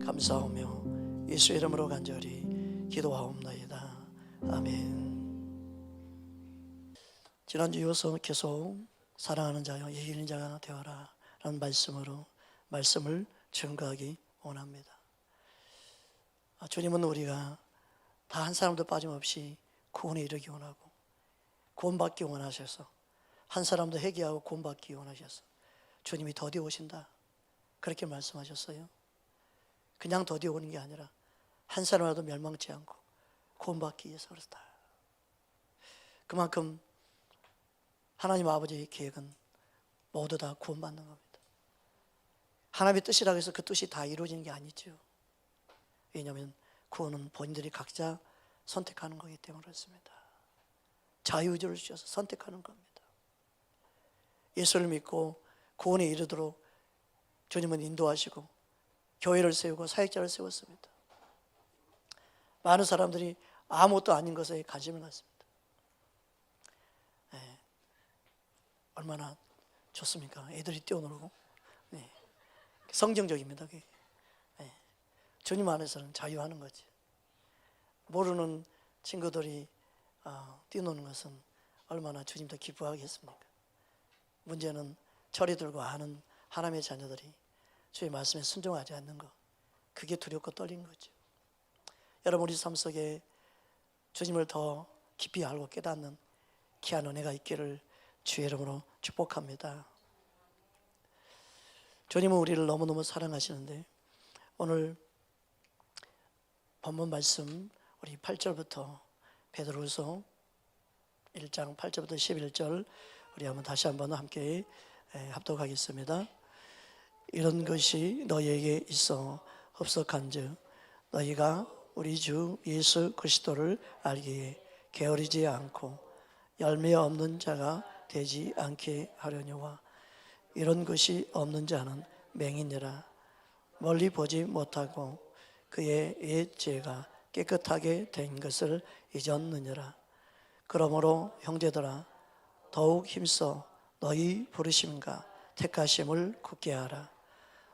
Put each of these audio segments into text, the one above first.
감사하며 예수 이름으로 간절히 기도하옵나이다. 아멘. 지난주 이어서 계속 사랑하는 자여 이기는 자가 되어라 라는 말씀으로 말씀을 증거하기 원합니다. 주님은 우리가 다 한 사람도 빠짐없이 구원에 이르기 원하고 구원받기 원하셔서 한 사람도 회개하고 구원받기 원하셔서 주님이 더디 오신다 그렇게 말씀하셨어요. 그냥 더디 오는 게 아니라 한 사람이라도 멸망치 않고 구원받기 위해서 그렇다. 그만큼 하나님 아버지의 계획은 모두 다 구원받는 겁니다. 하나님의 뜻이라고 해서 그 뜻이 다 이루어지는 게 아니죠. 왜냐하면 구원은 본인들이 각자 선택하는 거기 때문에 그렇습니다. 자유의지를 주셔서 선택하는 겁니다. 예수를 믿고 구원에 이르도록 주님은 인도하시고 교회를 세우고 사역자를 세웠습니다. 많은 사람들이 아무것도 아닌 것에 관심을 갖습니다. 얼마나 좋습니까? 애들이 뛰어놀고 성경적입니다. 주님 안에서는 자유하는 거지. 모르는 친구들이 뛰노는 것은 얼마나 주님 더 기뻐하겠습니까? 문제는 저리들고 아는 하나님의 자녀들이 주의 말씀에 순종하지 않는 것, 그게 두렵고 떨리는 거죠. 여러분, 우리 삶 속에 주님을 더 깊이 알고 깨닫는 귀한 은혜가 있기를 주의 이름으로 축복합니다. 주님은 우리를 너무너무 사랑하시는데 오늘 본문 말씀 우리 8절부터 베드로후서 1장 8절부터 11절 우리 한번 다시 한번 함께 합독하겠습니다. 이런 것이 너희에게 있어 흡속한즉 너희가 우리 주 예수 그리스도를 알기에 게으르지 않고 열매 없는 자가 되지 않게 하려니와 이런 것이 없는 자는 맹인이라 멀리 보지 못하고 그의 옛 죄가 깨끗하게 된 것을 잊었느니라. 그러므로 형제들아 더욱 힘써 너희 부르심과 택하심을 굳게 하라.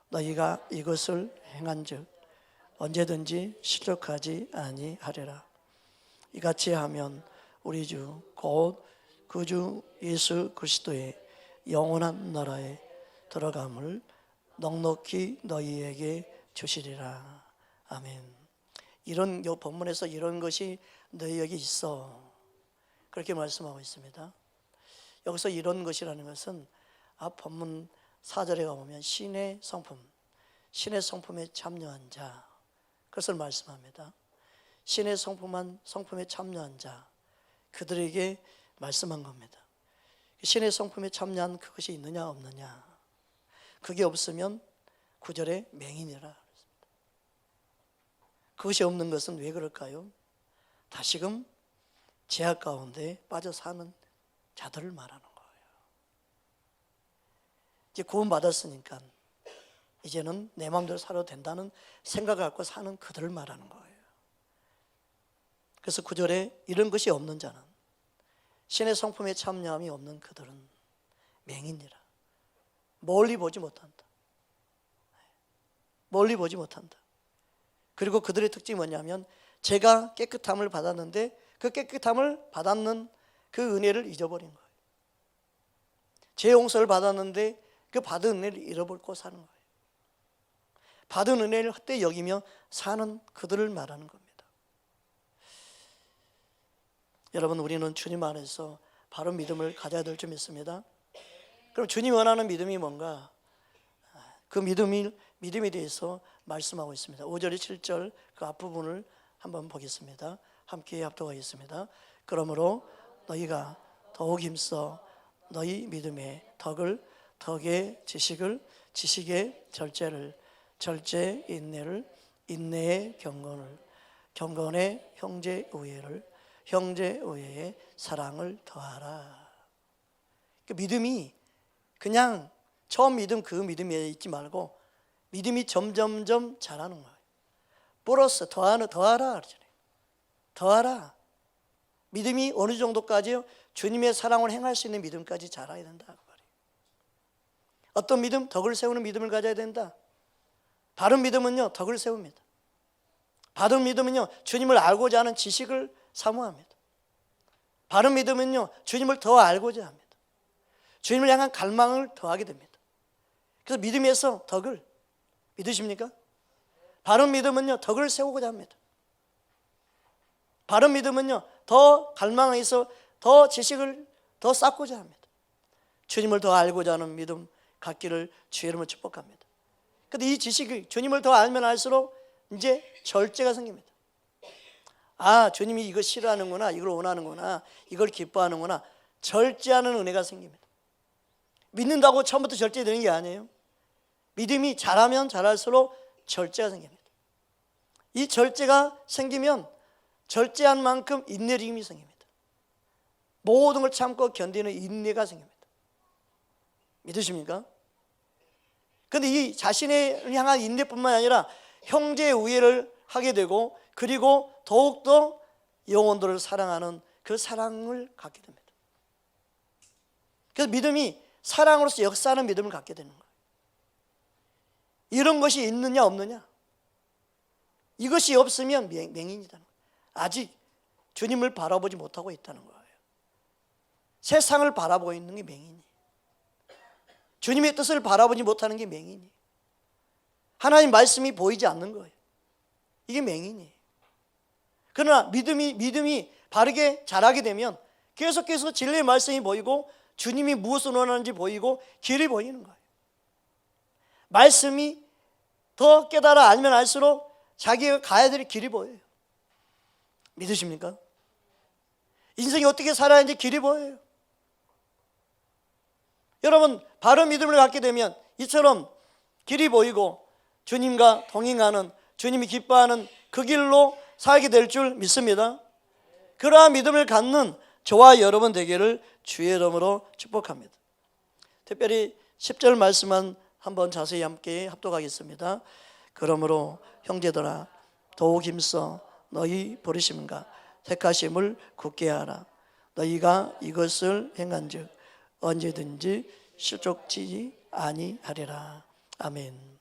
너희가 이것을 행한즉 언제든지 실족하지 아니하리라. 이같이 하면 우리 주 곧 그 주 예수 그리스도의 영원한 나라에 들어감을 넉넉히 너희에게 주시리라. 아멘. 이런 본문에서 이런 것이 너희에게 있어 그렇게 말씀하고 있습니다. 여기서 이런 것이라는 것은 앞 본문 4절에 가보면 신의 성품에 참여한 자 그것을 말씀합니다. 신의 성품에 참여한 자 그들에게 말씀한 겁니다. 신의 성품에 참여한 그것이 있느냐 없느냐, 그게 없으면 9절에 맹인이라. 그것이 없는 것은 왜 그럴까요? 다시금 죄악 가운데 빠져 사는 자들을 말하는 거예요. 이제 구원받았으니까 이제는 내 마음대로 살아도 된다는 생각을 갖고 사는 그들을 말하는 거예요. 그래서 9절에 이런 것이 없는 자는, 신의 성품에 참여함이 없는 그들은 맹인이라. 멀리 보지 못한다. 멀리 보지 못한다. 그리고 그들의 특징이 뭐냐면 제가 깨끗함을 받았는데 그 깨끗함을 받았는 그 은혜를 잊어버린 거예요. 제 용서를 받았는데 그 받은 은혜를 잃어버리고 사는 거예요. 받은 은혜를 헛되이 여기며 사는 그들을 말하는 겁니다. 여러분, 우리는 주님 안에서 바른 믿음을 가져야 될 줄 믿습니다. 그럼 주님이 원하는 믿음이 뭔가? 그 믿음에 대해서 말씀하고 있습니다. 5절, 7절 그 앞부분을 한번 보겠습니다. 함께 합독하겠습니다. 그러므로 너희가 더욱 힘써 너희 믿음의 덕의 지식을, 지식의 절제를, 절제의 인내를, 인내의 경건을, 경건의 형제 우애를, 형제 우애의 사랑을 더하라. 그 믿음이 그냥 처음 믿음 그 믿음에 있지 말고 믿음이 점점점 자라는 거예요. 플러스 더하라 그러잖아요. 더하라. 믿음이 어느 정도까지요? 주님의 사랑을 행할 수 있는 믿음까지 자라야 된다 그 말이에요. 어떤 믿음? 덕을 세우는 믿음을 가져야 된다. 바른 믿음은요, 덕을 세웁니다. 바른 믿음은요, 주님을 알고자 하는 지식을 사모합니다. 바른 믿음은요, 주님을 더 알고자 합니다. 주님을 향한 갈망을 더하게 됩니다. 그래서 믿음에서 덕을, 믿으십니까? 바른 믿음은요, 덕을 세우고자 합니다. 바른 믿음은요, 더 갈망해서 더 지식을 더 쌓고자 합니다. 주님을 더 알고자 하는 믿음 갖기를 주의 이름으로 축복합니다. 그런데 이 지식이 주님을 더 알면 알수록 이제 절제가 생깁니다. 아, 주님이 이거 싫어하는구나, 이걸 원하는구나, 이걸 기뻐하는구나. 절제하는 은혜가 생깁니다. 믿는다고 처음부터 절제되는 게 아니에요. 믿음이 자라면 자랄수록 절제가 생깁니다. 이 절제가 생기면 절제한 만큼 인내림이 생깁니다. 모든 걸 참고 견디는 인내가 생깁니다. 믿으십니까? 그런데 이 자신을 향한 인내뿐만 아니라 형제의 우애를 하게 되고, 그리고 더욱더 영혼들을 사랑하는 그 사랑을 갖게 됩니다. 그래서 믿음이 사랑으로서 역사하는 믿음을 갖게 되는 거예요. 이런 것이 있느냐 없느냐, 이것이 없으면 맹인이라는 거예요. 아직 주님을 바라보지 못하고 있다는 거예요. 세상을 바라보고 있는 게 맹인이에요. 주님의 뜻을 바라보지 못하는 게 맹인이에요. 하나님 말씀이 보이지 않는 거예요. 이게 맹인이에요. 그러나 믿음이 바르게 자라게 되면 계속해서 진리의 말씀이 보이고, 주님이 무엇을 원하는지 보이고, 길이 보이는 거예요. 말씀이 더 깨달아 알면 알수록 자기가 가야 될 길이 보여요. 믿으십니까? 인생이 어떻게 살아야 하는지 길이 보여요. 여러분, 바른 믿음을 갖게 되면 이처럼 길이 보이고 주님과 동행하는, 주님이 기뻐하는 그 길로 살게 될 줄 믿습니다. 그러한 믿음을 갖는 저와 여러분 되기를 주의 이름으로 축복합니다. 특별히 10절 말씀만 한번 자세히 함께 합독하겠습니다. 그러므로 형제들아, 더욱 힘써 너희 부르심과 택하심을 굳게 하라. 너희가 이것을 행한즉 언제든지 실족지 아니하리라. 아멘.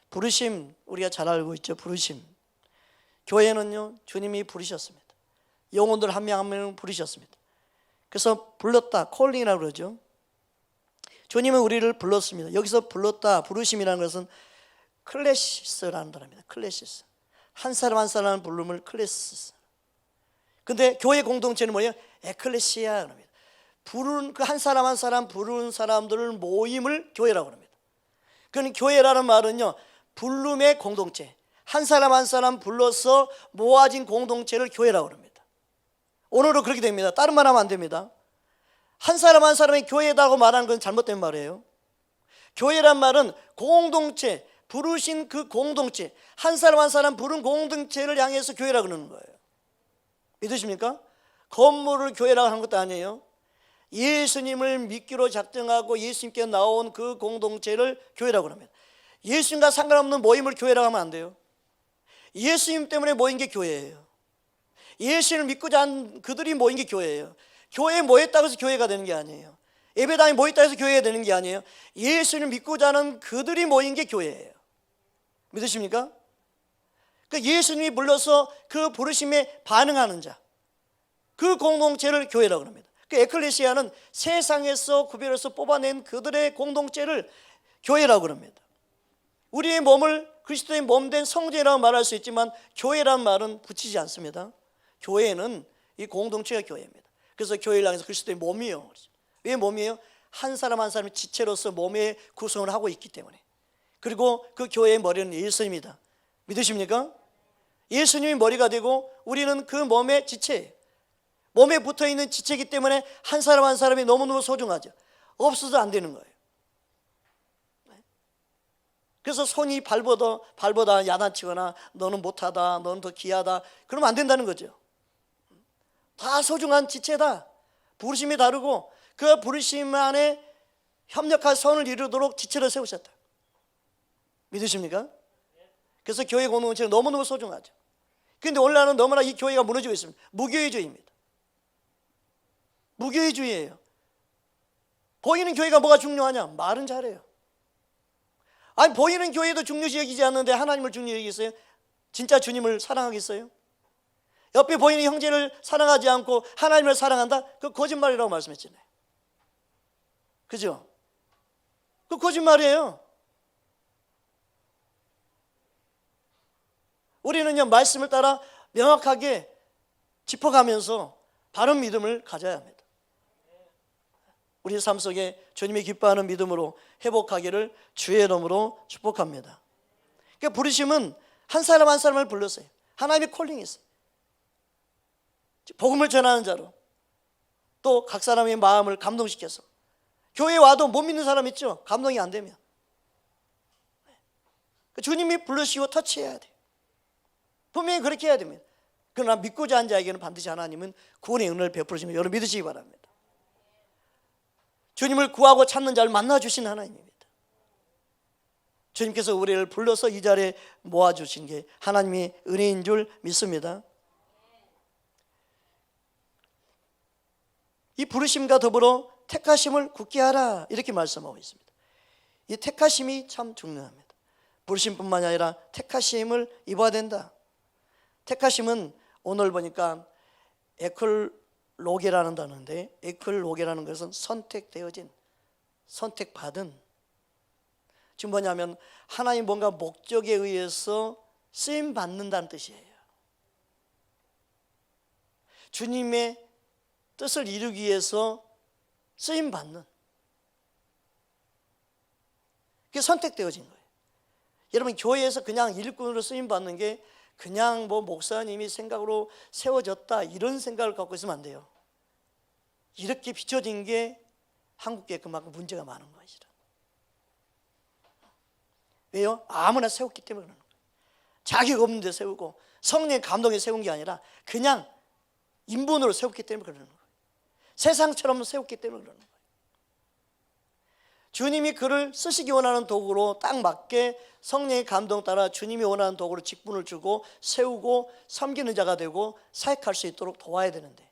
부르심, 우리가 잘 알고 있죠. 부르심. 교회는요, 주님이 부르셨습니다. 영혼들 한 명 한 명 부르셨습니다. 그래서 불렀다, 콜링이라고 그러죠. 주님은 우리를 불렀습니다. 여기서 불렀다, 부르심이라는 것은 클래시스라는 단어입니다. 클래시스. 한 사람 한 사람 부름을 클래시스. 근데 교회 공동체는 뭐예요? 에클레시아 그럽니다. 부르는 그 한 사람 한 사람 부르는 사람들을 모임을 교회라고 합니다. 그러니까 교회라는 말은요, 부름의 공동체, 한 사람 한 사람 불러서 모아진 공동체를 교회라고 합니다. 오늘은 그렇게 됩니다. 다른 말 하면 안 됩니다. 한 사람 한 사람이 교회다고 말하는 건 잘못된 말이에요. 교회란 말은 공동체, 부르신 그 공동체, 한 사람 한 사람 부른 공동체를 향해서 교회라고 그러는 거예요. 믿으십니까? 건물을 교회라고 하는 것도 아니에요. 예수님을 믿기로 작정하고 예수님께 나온 그 공동체를 교회라고 합니다. 예수님과 상관없는 모임을 교회라고 하면 안 돼요. 예수님 때문에 모인 게 교회예요. 예수님을 믿고자 한 그들이 모인 게 교회예요. 교회에 모였다고 해서 교회가 되는 게 아니에요. 예배당에 모였다고 해서 교회가 되는 게 아니에요. 예수님을 믿고자 하는 그들이 모인 게 교회예요. 믿으십니까? 그 예수님이 불러서 그 부르심에 반응하는 자, 그 공동체를 교회라고 합니다. 그 에클레시아는 세상에서 구별해서 뽑아낸 그들의 공동체를 교회라고 합니다. 우리의 몸을 그리스도의 몸된 성전이라고 말할 수 있지만 교회란 말은 붙이지 않습니다. 교회는 이 공동체가 교회입니다. 그래서 교회를 향해서 그리스도의 몸이에요. 왜 몸이에요? 한 사람 한 사람이 지체로서 몸의 구성을 하고 있기 때문에. 그리고 그 교회의 머리는 예수님이다. 믿으십니까? 예수님이 머리가 되고 우리는 그 몸의 지체예요. 몸에 붙어있는 지체이기 때문에 한 사람 한 사람이 너무너무 소중하죠. 없어도 안 되는 거예요. 그래서 손이 발보다 야단치거나 너는 못하다, 너는 더 귀하다, 그러면 안 된다는 거죠. 다 소중한 지체다. 부르심이 다르고 그 부르심 안에 협력할 선을 이루도록 지체를 세우셨다. 믿으십니까? 그래서 교회 공동체는 너무너무 소중하죠. 그런데 오늘날은 너무나 이 교회가 무너지고 있습니다. 무교회주의입니다. 무교회주의예요. 보이는 교회가 뭐가 중요하냐? 말은 잘해요. 아니 보이는 교회도 중요시 여기지 않는데 하나님을 중요시 여기겠어요? 진짜 주님을 사랑하겠어요? 옆에 보이는 형제를 사랑하지 않고 하나님을 사랑한다? 그 거짓말이라고 말씀했잖아요. 그죠? 그 거짓말이에요. 우리는요 말씀을 따라 명확하게 짚어가면서 바른 믿음을 가져야 합니다. 우리 삶 속에 주님이 기뻐하는 믿음으로 회복하기를 주의 이름으로 축복합니다. 그러니까 부르심은 한 사람 한 사람을 불렀어요. 하나님의 콜링이 있어요. 복음을 전하는 자로, 또 각 사람의 마음을 감동시켜서. 교회에 와도 못 믿는 사람 있죠? 감동이 안 되면 주님이 부르시고 터치해야 돼요. 분명히 그렇게 해야 됩니다. 그러나 믿고자 하는 자에게는 반드시 하나님은 구원의 은혜를 베풀으시는 걸 여러분 믿으시기 바랍니다. 주님을 구하고 찾는 자를 만나주신 하나님입니다. 주님께서 우리를 불러서 이 자리에 모아주신 게 하나님의 은혜인 줄 믿습니다. 이 부르심과 더불어 택하심을 굳게 하라 이렇게 말씀하고 있습니다. 이 택하심이 참 중요합니다. 부르심뿐만 아니라 택하심을 입어야 된다. 택하심은 오늘 보니까 에클로게라는 단어인데, 에클로게라는 것은 선택되어진, 선택받은. 지금 뭐냐면 하나님 뭔가 목적에 의해서 쓰임 받는다는 뜻이에요. 주님의 뜻을 이루기 위해서 쓰임 받는, 그게 선택되어진 거예요. 여러분 교회에서 그냥 일꾼으로 쓰임 받는 게 그냥 뭐 목사님이 생각으로 세워졌다 이런 생각을 갖고 있으면 안 돼요. 이렇게 비춰진 게 한국교회 그만큼 문제가 많은 것이라. 왜요? 아무나 세웠기 때문에 그러는 거예요. 자격 없는 데 세우고 성령의 감동에 세운 게 아니라 그냥 인본으로 세웠기 때문에 그러는 거예요. 세상처럼 세웠기 때문에 그러는 거예요. 주님이 그를 쓰시기 원하는 도구로 딱 맞게 성령의 감동 따라 주님이 원하는 도구로 직분을 주고 세우고 섬기는 자가 되고 사역할 수 있도록 도와야 되는데,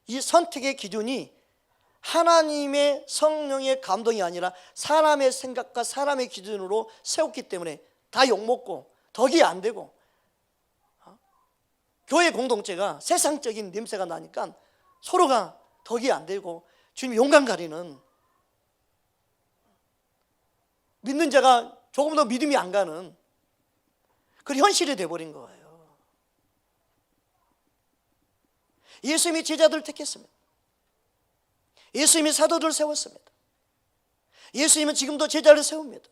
이 선택의 기준이 하나님의 성령의 감동이 아니라 사람의 생각과 사람의 기준으로 세웠기 때문에 다 욕먹고 덕이 안 되고, 교회 공동체가 세상적인 냄새가 나니까 서로가 덕이 안 되고 주님 용감 가리는, 믿는 자가 조금 더 믿음이 안 가는 그런 현실이 돼버린 거예요. 예수님이 제자들을 택했습니다. 예수님이 사도들을 세웠습니다. 예수님은 지금도 제자를 세웁니다.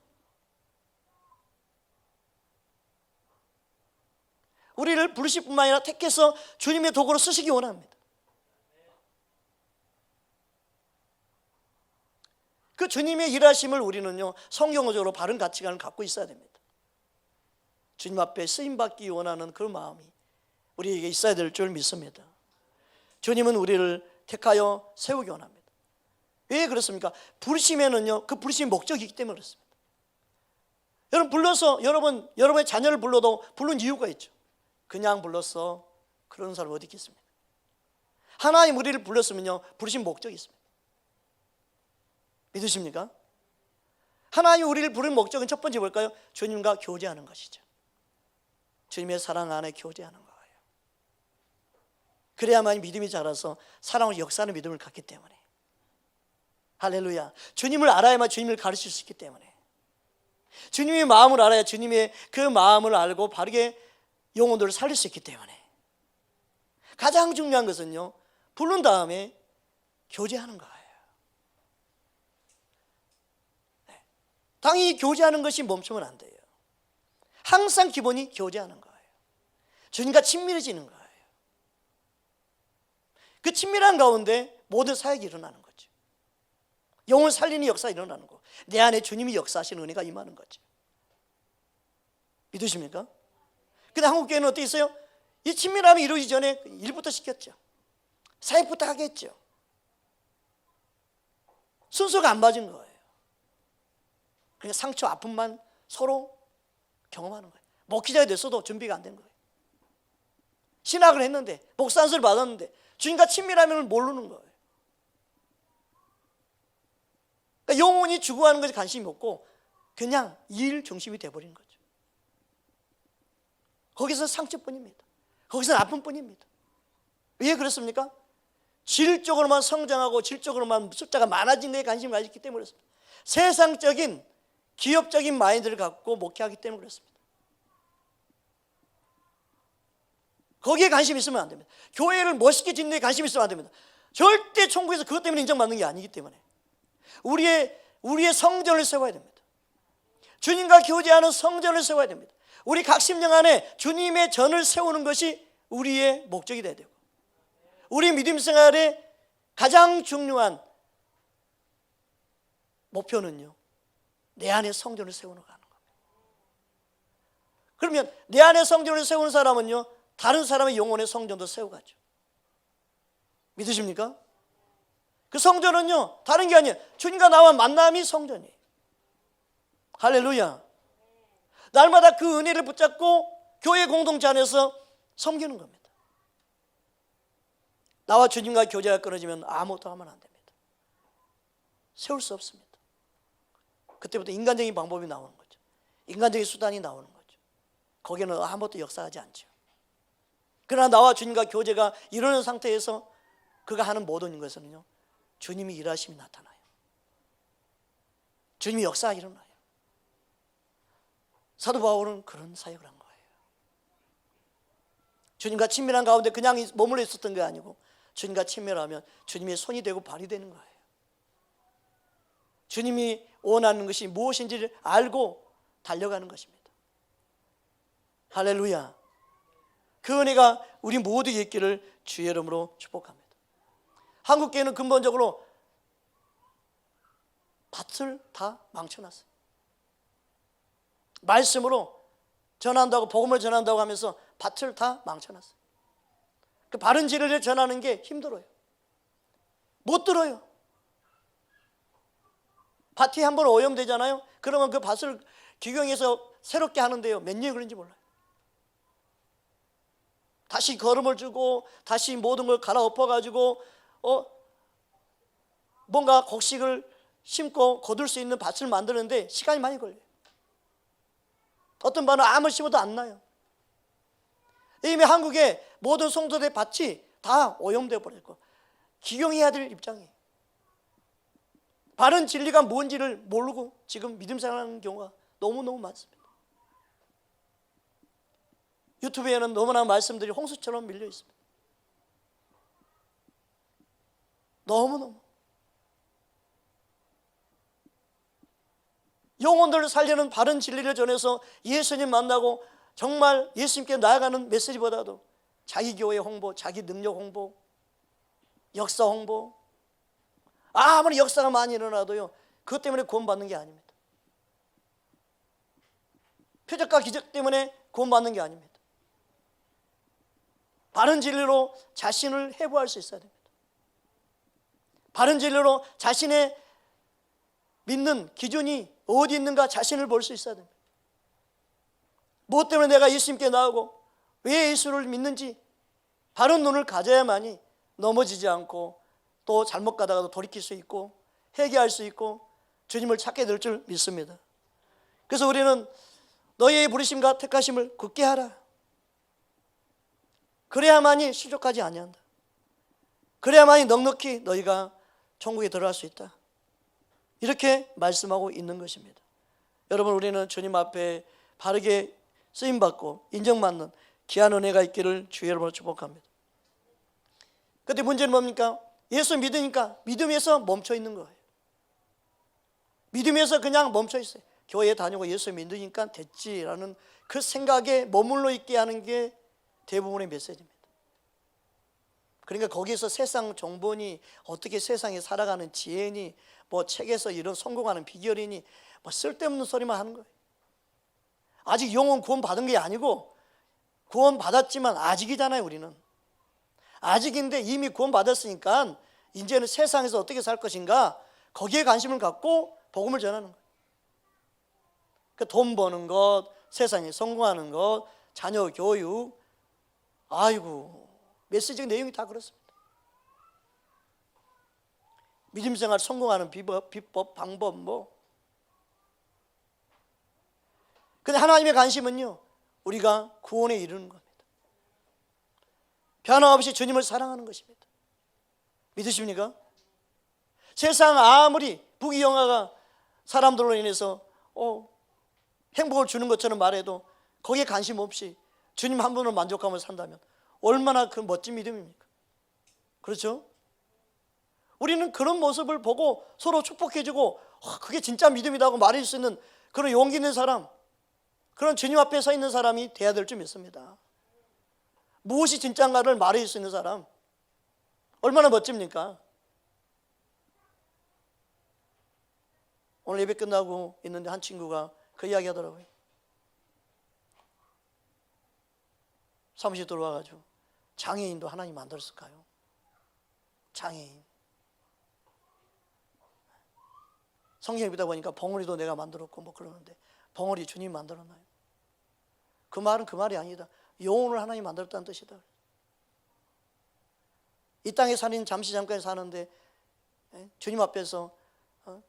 우리를 부르실 뿐만 아니라 택해서 주님의 도구로 쓰시기 원합니다. 그 주님의 일하심을 우리는요 성경적으로 바른 가치관을 갖고 있어야 됩니다. 주님 앞에 쓰임받기 원하는 그 마음이 우리에게 있어야 될 줄 믿습니다. 주님은 우리를 택하여 세우기 원합니다. 왜 그렇습니까? 부르심에는요 그 부르심의 목적이 있기 때문에 그렇습니다. 여러분 불러서 여러분의 자녀를 불러도 부른 이유가 있죠. 그냥 불렀어 그런 사람 어디 있겠습니까? 하나님 우리를 불렀으면요 부르신 목적이 있습니다. 믿으십니까? 하나님 우리를 부른 목적은 첫 번째 뭘까요? 주님과 교제하는 것이죠. 주님의 사랑 안에 교제하는 거예요. 그래야만 믿음이 자라서 사랑으로 역사하는 믿음을 갖기 때문에. 할렐루야. 주님을 알아야만 주님을 가르칠 수 있기 때문에. 주님의 마음을 알아야 주님의 그 마음을 알고 바르게 영혼들을 살릴 수 있기 때문에. 가장 중요한 것은요 부른 다음에 교제하는 거예요. 당연히 교제하는 것이 멈추면 안 돼요. 항상 기본이 교제하는 거예요. 주님과 친밀해지는 거예요. 그 친밀한 가운데 모든 사역이 일어나는 거죠. 영혼 살리는 역사가 일어나는 거. 내 안에 주님이 역사하시는 은혜가 임하는 거죠. 믿으십니까? 근데 한국교회는 어떻게 있어요? 이 친밀함이 이루어지기 전에 일부터 시켰죠. 사역부터 하겠죠. 순서가 안 맞은 거예요. 그냥 상처 아픔만 서로 경험하는 거예요. 목회자가 됐어도 준비가 안 된 거예요. 신학을 했는데 목사 안수를 받았는데 주님과 친밀하면 모르는 거예요. 그러니까 영혼이 죽어가는 것에 관심이 없고 그냥 일 중심이 되어버리는 거죠. 거기서 상처뿐입니다. 거기서 아픔뿐입니다. 왜 그렇습니까? 질적으로만 성장하고 질적으로만 숫자가 많아진 데에 관심을 가졌기 때문에 그렇습니다. 세상적인 기업적인 마인드를 갖고 목회하기 때문에 그렇습니다. 거기에 관심이 있으면 안 됩니다. 교회를 멋있게 짓는 데 관심이 있으면 안 됩니다. 절대 천국에서 그것 때문에 인정받는 게 아니기 때문에 우리의 성전을 세워야 됩니다. 주님과 교제하는 성전을 세워야 됩니다. 우리 각 심령 안에 주님의 전을 세우는 것이 우리의 목적이 되어야 되고, 우리 믿음 생활의 가장 중요한 목표는요, 내 안에 성전을 세우는 가는 겁니다. 그러면 내 안에 성전을 세우는 사람은요, 다른 사람의 영혼의 성전도 세워가죠. 믿으십니까? 그 성전은요, 다른 게 아니에요. 주님과 나와 만남이 성전이에요. 할렐루야. 날마다 그 은혜를 붙잡고 교회 공동체 안에서 섬기는 겁니다. 나와 주님과 교제가 끊어지면 아무것도 하면 안 됩니다. 세울 수 없습니다. 그때부터 인간적인 방법이 나오는 거죠. 인간적인 수단이 나오는 거죠. 거기는 아무것도 역사하지 않죠. 그러나 나와 주님과 교제가 이루는 상태에서 그가 하는 모든 것은요, 주님이 일하심이 나타나요. 주님이 역사가 일어나요. 사도 바울은 그런 사역을 한 거예요. 주님과 친밀한 가운데 그냥 머물러 있었던 게 아니고, 주님과 친밀하면 주님의 손이 되고 발이 되는 거예요. 주님이 원하는 것이 무엇인지를 알고 달려가는 것입니다. 할렐루야. 그 은혜가 우리 모두에게 있기를 주의 이름으로 축복합니다. 한국교회는 근본적으로 밭을 다 망쳐놨어요. 말씀으로 전한다고, 복음을 전한다고 하면서 밭을 다 망쳐놨어요. 그 바른 진리를 전하는 게 힘들어요. 못 들어요. 밭이 한번 오염되잖아요. 그러면 그 밭을 기경해서 새롭게 하는데요, 몇 년이 걸리는지 몰라요. 다시 거름을 주고 다시 모든 걸 갈아엎어가지고 뭔가 곡식을 심고 거둘 수 있는 밭을 만드는데 시간이 많이 걸려요. 어떤 밭은 아무리 심어도 안 나요. 이미 한국의 모든 성도들의 밭이 다 오염되어 버렸고 기경해야 될 입장이에요. 바른 진리가 뭔지를 모르고 지금 믿음 생활하는 경우가 너무너무 많습니다. 유튜브에는 너무나 말씀들이 홍수처럼 밀려 있습니다. 너무너무 영혼들을 살리는 바른 진리를 전해서 예수님 만나고 정말 예수님께 나아가는 메시지보다도 자기 교회 홍보, 자기 능력 홍보, 역사 홍보, 아무리 역사가 많이 일어나도요, 그것 때문에 구원받는 게 아닙니다. 표적과 기적 때문에 구원받는 게 아닙니다. 바른 진리로 자신을 회복할 수 있어야 됩니다. 바른 진리로 자신의 믿는 기준이 어디 있는가 자신을 볼 수 있어야 됩니다. 무엇 때문에 내가 예수님께 나오고 왜 예수를 믿는지 바른 눈을 가져야만이 넘어지지 않고 또 잘못 가다가도 돌이킬 수 있고 회개할 수 있고 주님을 찾게 될 줄 믿습니다. 그래서 우리는 너희의 부르심과 택하심을 굳게 하라. 그래야만이 실족하지 아니한다. 그래야만이 넉넉히 너희가 천국에 들어갈 수 있다. 이렇게 말씀하고 있는 것입니다. 여러분, 우리는 주님 앞에 바르게 쓰임받고 인정받는 귀한 은혜가 있기를 주의 이름으로 축복합니다. 그런데 문제는 뭡니까? 예수 믿으니까 믿음에서 멈춰 있는 거예요. 믿음에서 그냥 멈춰 있어요. 교회 다니고 예수 믿으니까 됐지라는 그 생각에 머물러 있게 하는 게 대부분의 메시지입니다. 그러니까 거기서 세상 정보니 어떻게 세상에 살아가는 지혜니 뭐 책에서 이런 성공하는 비결이니 뭐 쓸데없는 소리만 하는 거예요. 아직 영혼 구원 받은 게 아니고 구원 받았지만 아직이잖아요. 우리는 아직인데 이미 구원 받았으니까 이제는 세상에서 어떻게 살 것인가 거기에 관심을 갖고 복음을 전하는 거예요. 돈 버는 것, 세상에 성공하는 것, 자녀 교육, 아이고 메시지 내용이 다 그렇습니다. 믿음 생활 성공하는 비법, 방법 근데 하나님의 관심은요, 우리가 구원에 이르는 겁니다. 변함없이 주님을 사랑하는 것입니다. 믿으십니까? 세상 아무리 부귀영화가 사람들로 인해서 행복을 주는 것처럼 말해도 거기에 관심 없이 주님 한 분을 만족하며 산다면 얼마나 그 멋진 믿음입니까? 그렇죠? 우리는 그런 모습을 보고 서로 축복해주고 그게 진짜 믿음이라고 말할 수 있는 그런 용기 있는 사람, 그런 주님 앞에 서 있는 사람이 돼야 될 줄 믿습니다. 무엇이 진짜인가를 말할 수 있는 사람, 얼마나 멋집니까? 오늘 예배 끝나고 있는데 한 친구가 그 이야기 하더라고요. 사무실 들어와가지고 장애인도 하나님 만들었을까요? 장애인. 성경에 보다 보니까 벙어리도 내가 만들었고 뭐 그러는데 벙어리 주님 만들었나요? 그 말은 그 말이 아니다. 영혼을 하나님 만들었다는 뜻이다. 이 땅에 사는 잠시 잠깐 사는데 주님 앞에서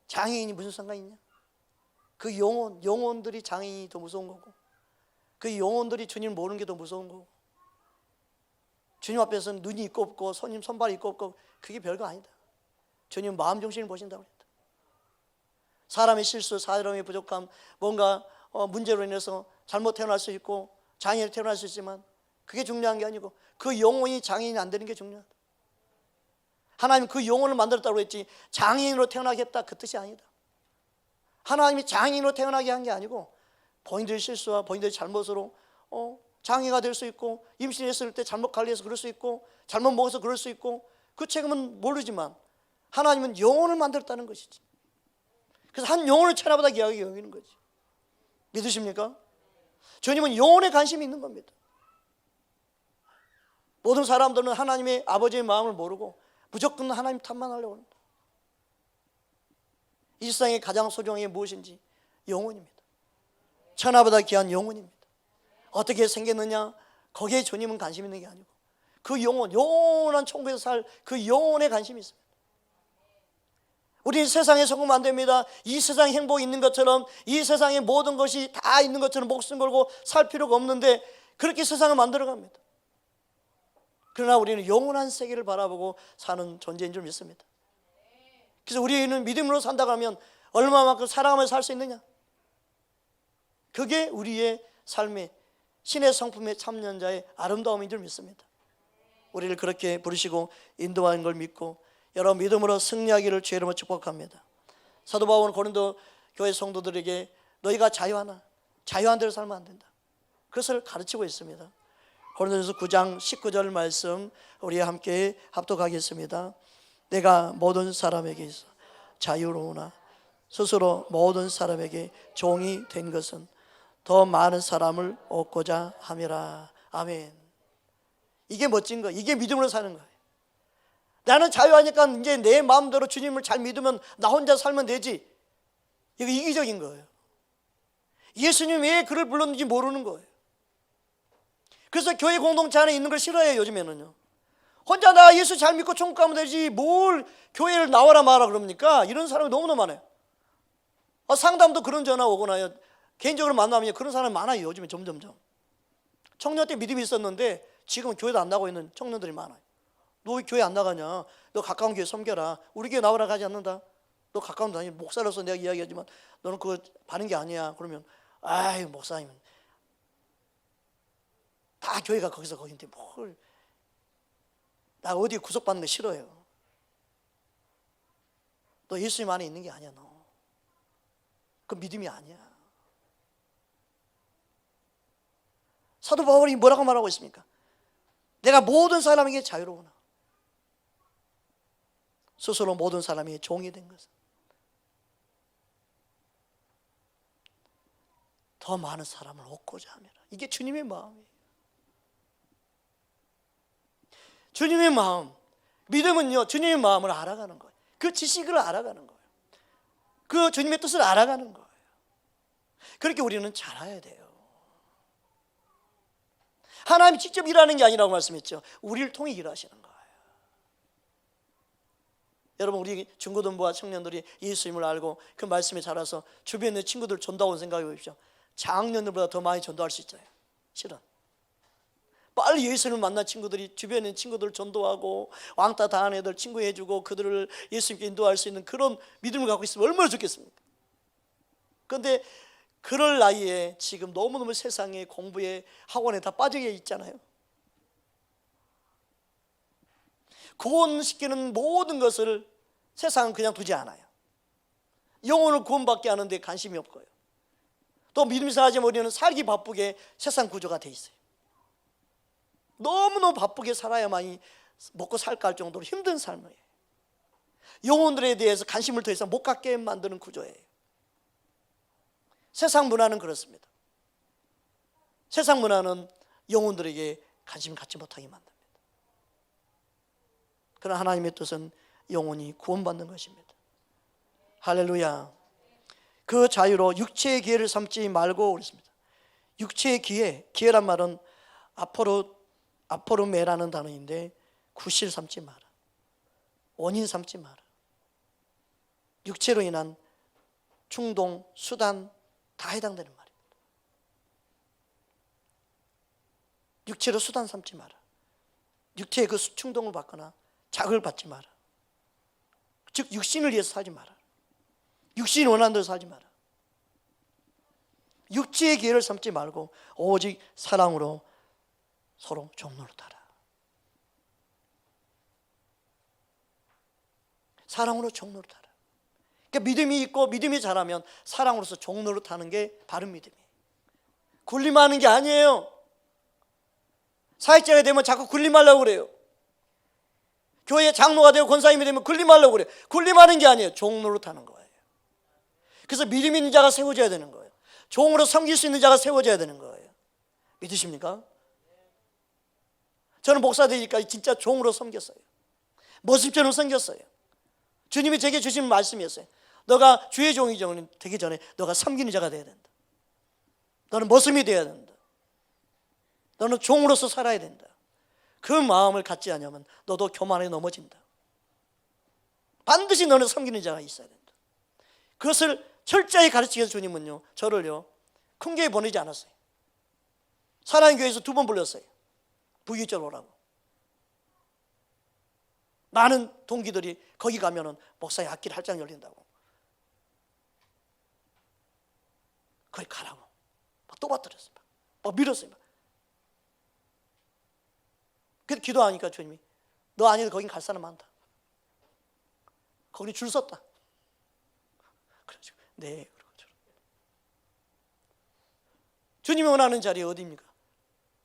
장애인이 무슨 상관이 있냐? 그 영혼들이 장애인이 더 무서운 거고, 그 영혼들이 주님 모르는 게 더 무서운 거고, 주님 앞에서는 눈이 있고 없고 손님 손발이 있고 없고 그게 별거 아니다. 주님 마음 중심을 보신다고 했다. 사람의 실수, 사람의 부족함, 뭔가 문제로 인해서 잘못 태어날 수 있고 장애인으로 태어날 수 있지만 그게 중요한 게 아니고 그 영혼이 장애인이 안 되는 게 중요하다. 하나님 그 영혼을 만들었다고 했지 장애인으로 태어나겠다 그 뜻이 아니다. 하나님이 장애인으로 태어나게 한 게 아니고 본인들의 실수와 본인들의 잘못으로 장애가 될 수 있고 임신했을 때 잘못 관리해서 그럴 수 있고 잘못 먹어서 그럴 수 있고 그 책임은 모르지만 하나님은 영혼을 만들었다는 것이지. 그래서 한 영혼을 천하보다 귀하게 여기는 거지. 믿으십니까? 주님은 영혼에 관심이 있는 겁니다. 모든 사람들은 하나님의 아버지의 마음을 모르고 무조건 하나님 탓만 하려고 합니다. 이 세상에 가장 소중한 게 무엇인지 영혼입니다. 천하보다 귀한 영혼입니다. 어떻게 생겼느냐 거기에 주님은 관심 있는 게 아니고 그 영원한 천국에서 살 그 영혼에 관심이 있습니다. 우리 세상에 속으면 안 됩니다. 이 세상에 행복이 있는 것처럼 이 세상에 모든 것이 다 있는 것처럼 목숨 걸고 살 필요가 없는데 그렇게 세상을 만들어갑니다. 그러나 우리는 영원한 세계를 바라보고 사는 존재인 줄 믿습니다. 그래서 우리는 믿음으로 산다고 하면 얼마만큼 사랑하면서 살 수 있느냐? 그게 우리의 삶의 신의 성품의 참여자의 아름다움인 줄 믿습니다. 우리를 그렇게 부르시고 인도하는 걸 믿고 여러분 믿음으로 승리하기를 주의 이름으로 축복합니다. 사도 바울은 고린도 교회 성도들에게 너희가 자유하나? 자유한 대로 살면 안 된다. 그것을 가르치고 있습니다. 고린도전서 9장 19절 말씀 우리 함께 합독하겠습니다. 내가 모든 사람에게 있어 자유로우나 스스로 모든 사람에게 종이 된 것은 더 많은 사람을 얻고자 함이라. 아멘. 이게 멋진 거예요. 이게 믿음으로 사는 거예요. 나는 자유하니까 이제 내 마음대로 주님을 잘 믿으면 나 혼자 살면 되지. 이거 이기적인 거예요. 예수님 왜 그를 불렀는지 모르는 거예요. 그래서 교회 공동체 안에 있는 걸 싫어해요. 요즘에는요. 혼자 나 예수 잘 믿고 천국 가면 되지 뭘 교회를 나와라 마라 그럽니까? 이런 사람이 너무너무 많아요. 상담도 그런 전화 오거나요. 개인적으로 만나면 그런 사람이 많아요. 요즘에 점점점. 청년 때 믿음이 있었는데 지금은 교회도 안 나가고 있는 청년들이 많아요. 너 왜 교회 안 나가냐? 너 가까운 교회 섬겨라. 우리 교회 나오라 가지 않는다. 너 가까운 데 아니 목사로서 내가 이야기하지만 너는 그거 바른 게 아니야. 그러면 아이 목사님 다 교회가 거기서 거긴데 뭘 나 어디 구속받는 거 싫어요. 너 예수님 안에 있는 게 아니야. 너 그 믿음이 아니야. 사도 바울이 뭐라고 말하고 있습니까? 내가 모든 사람에게 자유로우나 스스로 모든 사람이 종이 된 것은 더 많은 사람을 얻고자 함이라. 이게 주님의 마음이에요. 주님의 마음, 믿음은요 주님의 마음을 알아가는 거예요. 그 지식을 알아가는 거예요. 그 주님의 뜻을 알아가는 거예요. 그렇게 우리는 자라야 돼요. 하나님이 직접 일하는 게 아니라고 말씀했죠. 우리를 통해 일하시는 거예요. 여러분 우리 중고등부와 청년들이 예수님을 알고 그 말씀에 자라서 주변에 있는 친구들 전도하고 생각해 보십시오. 장년들보다 더 많이 전도할 수 있잖아요. 실은 빨리 예수님을 만난 친구들이 주변에 있는 친구들을 전도하고 왕따 당한 애들 친구해주고 그들을 예수님께 인도할 수 있는 그런 믿음을 갖고 있으면 얼마나 좋겠습니까? 그런데 그럴 나이에 지금 너무너무 세상에 공부에 학원에 다 빠져 있잖아요. 구원시키는 모든 것을 세상은 그냥 두지 않아요. 영혼을 구원받게 하는데 관심이 없고요. 또 믿음이 사라지면 우리는 살기 바쁘게 세상 구조가 돼 있어요. 너무너무 바쁘게 살아야만이 먹고 살까 할 정도로 힘든 삶이에요. 영혼들에 대해서 관심을 더 이상 못 갖게 만드는 구조예요. 세상 문화는 그렇습니다. 세상 문화는 영혼들에게 관심을 갖지 못하게 만듭니다. 그러나 하나님의 뜻은 영혼이 구원받는 것입니다. 할렐루야. 그 자유로 육체의 기회를 삼지 말고 그랬습니다. 육체의 기회란 말은 아포르메라는 단어인데 구실 삼지 마라, 원인 삼지 마라. 육체로 인한 충동, 수단 다 해당되는 말입니다. 육체로 수단 삼지 마라. 육체의 그 충동을 받거나 자극을 받지 마라. 즉 육신을 위해서 살지 마라. 육신이 원하는 대로 살지 마라. 육체의 기회를 삼지 말고 오직 사랑으로 서로 종노릇하라. 사랑으로 종노릇하라. 그러니까 믿음이 있고 믿음이 자라면 사랑으로서 종노릇하는 게 바른 믿음이에요. 군림하는 게 아니에요. 사역자가 되면 자꾸 군림하려고 그래요. 교회 장로가 되고 권사님이 되면 군림하려고 그래요. 군림하는 게 아니에요. 종노릇하는 거예요. 그래서 믿음 있는 자가 세워져야 되는 거예요. 종으로 섬길 수 있는 자가 세워져야 되는 거예요. 믿으십니까? 저는 목사 되니까 진짜 종으로 섬겼어요. 모습처럼 섬겼어요. 주님이 제게 주신 말씀이었어요. 너가 주의 종이 되기 전에 너가 섬기는 자가 되어야 된다. 너는 모습이 되어야 된다. 너는 종으로서 살아야 된다. 그 마음을 갖지 않으면 너도 교만에 넘어진다. 반드시 너는 섬기는 자가 있어야 된다. 그것을 철저히 가르치기 위해서 주님은요, 저를요 큰 교회 보내지 않았어요. 사랑의 교회에서 2번 불렀어요. 부유절 오라고. 많은 동기들이 거기 가면은 목사의 앞길 활짝 열린다고. 거기 가라고. 막 또받들었어요. 막 밀었어요. 그래서 기도하니까 주님이 너 아니어도 거긴 갈 사람 많다. 거기 줄 섰다. 그래가지고 네. 그러고 주님이 원하는 자리 어디입니까?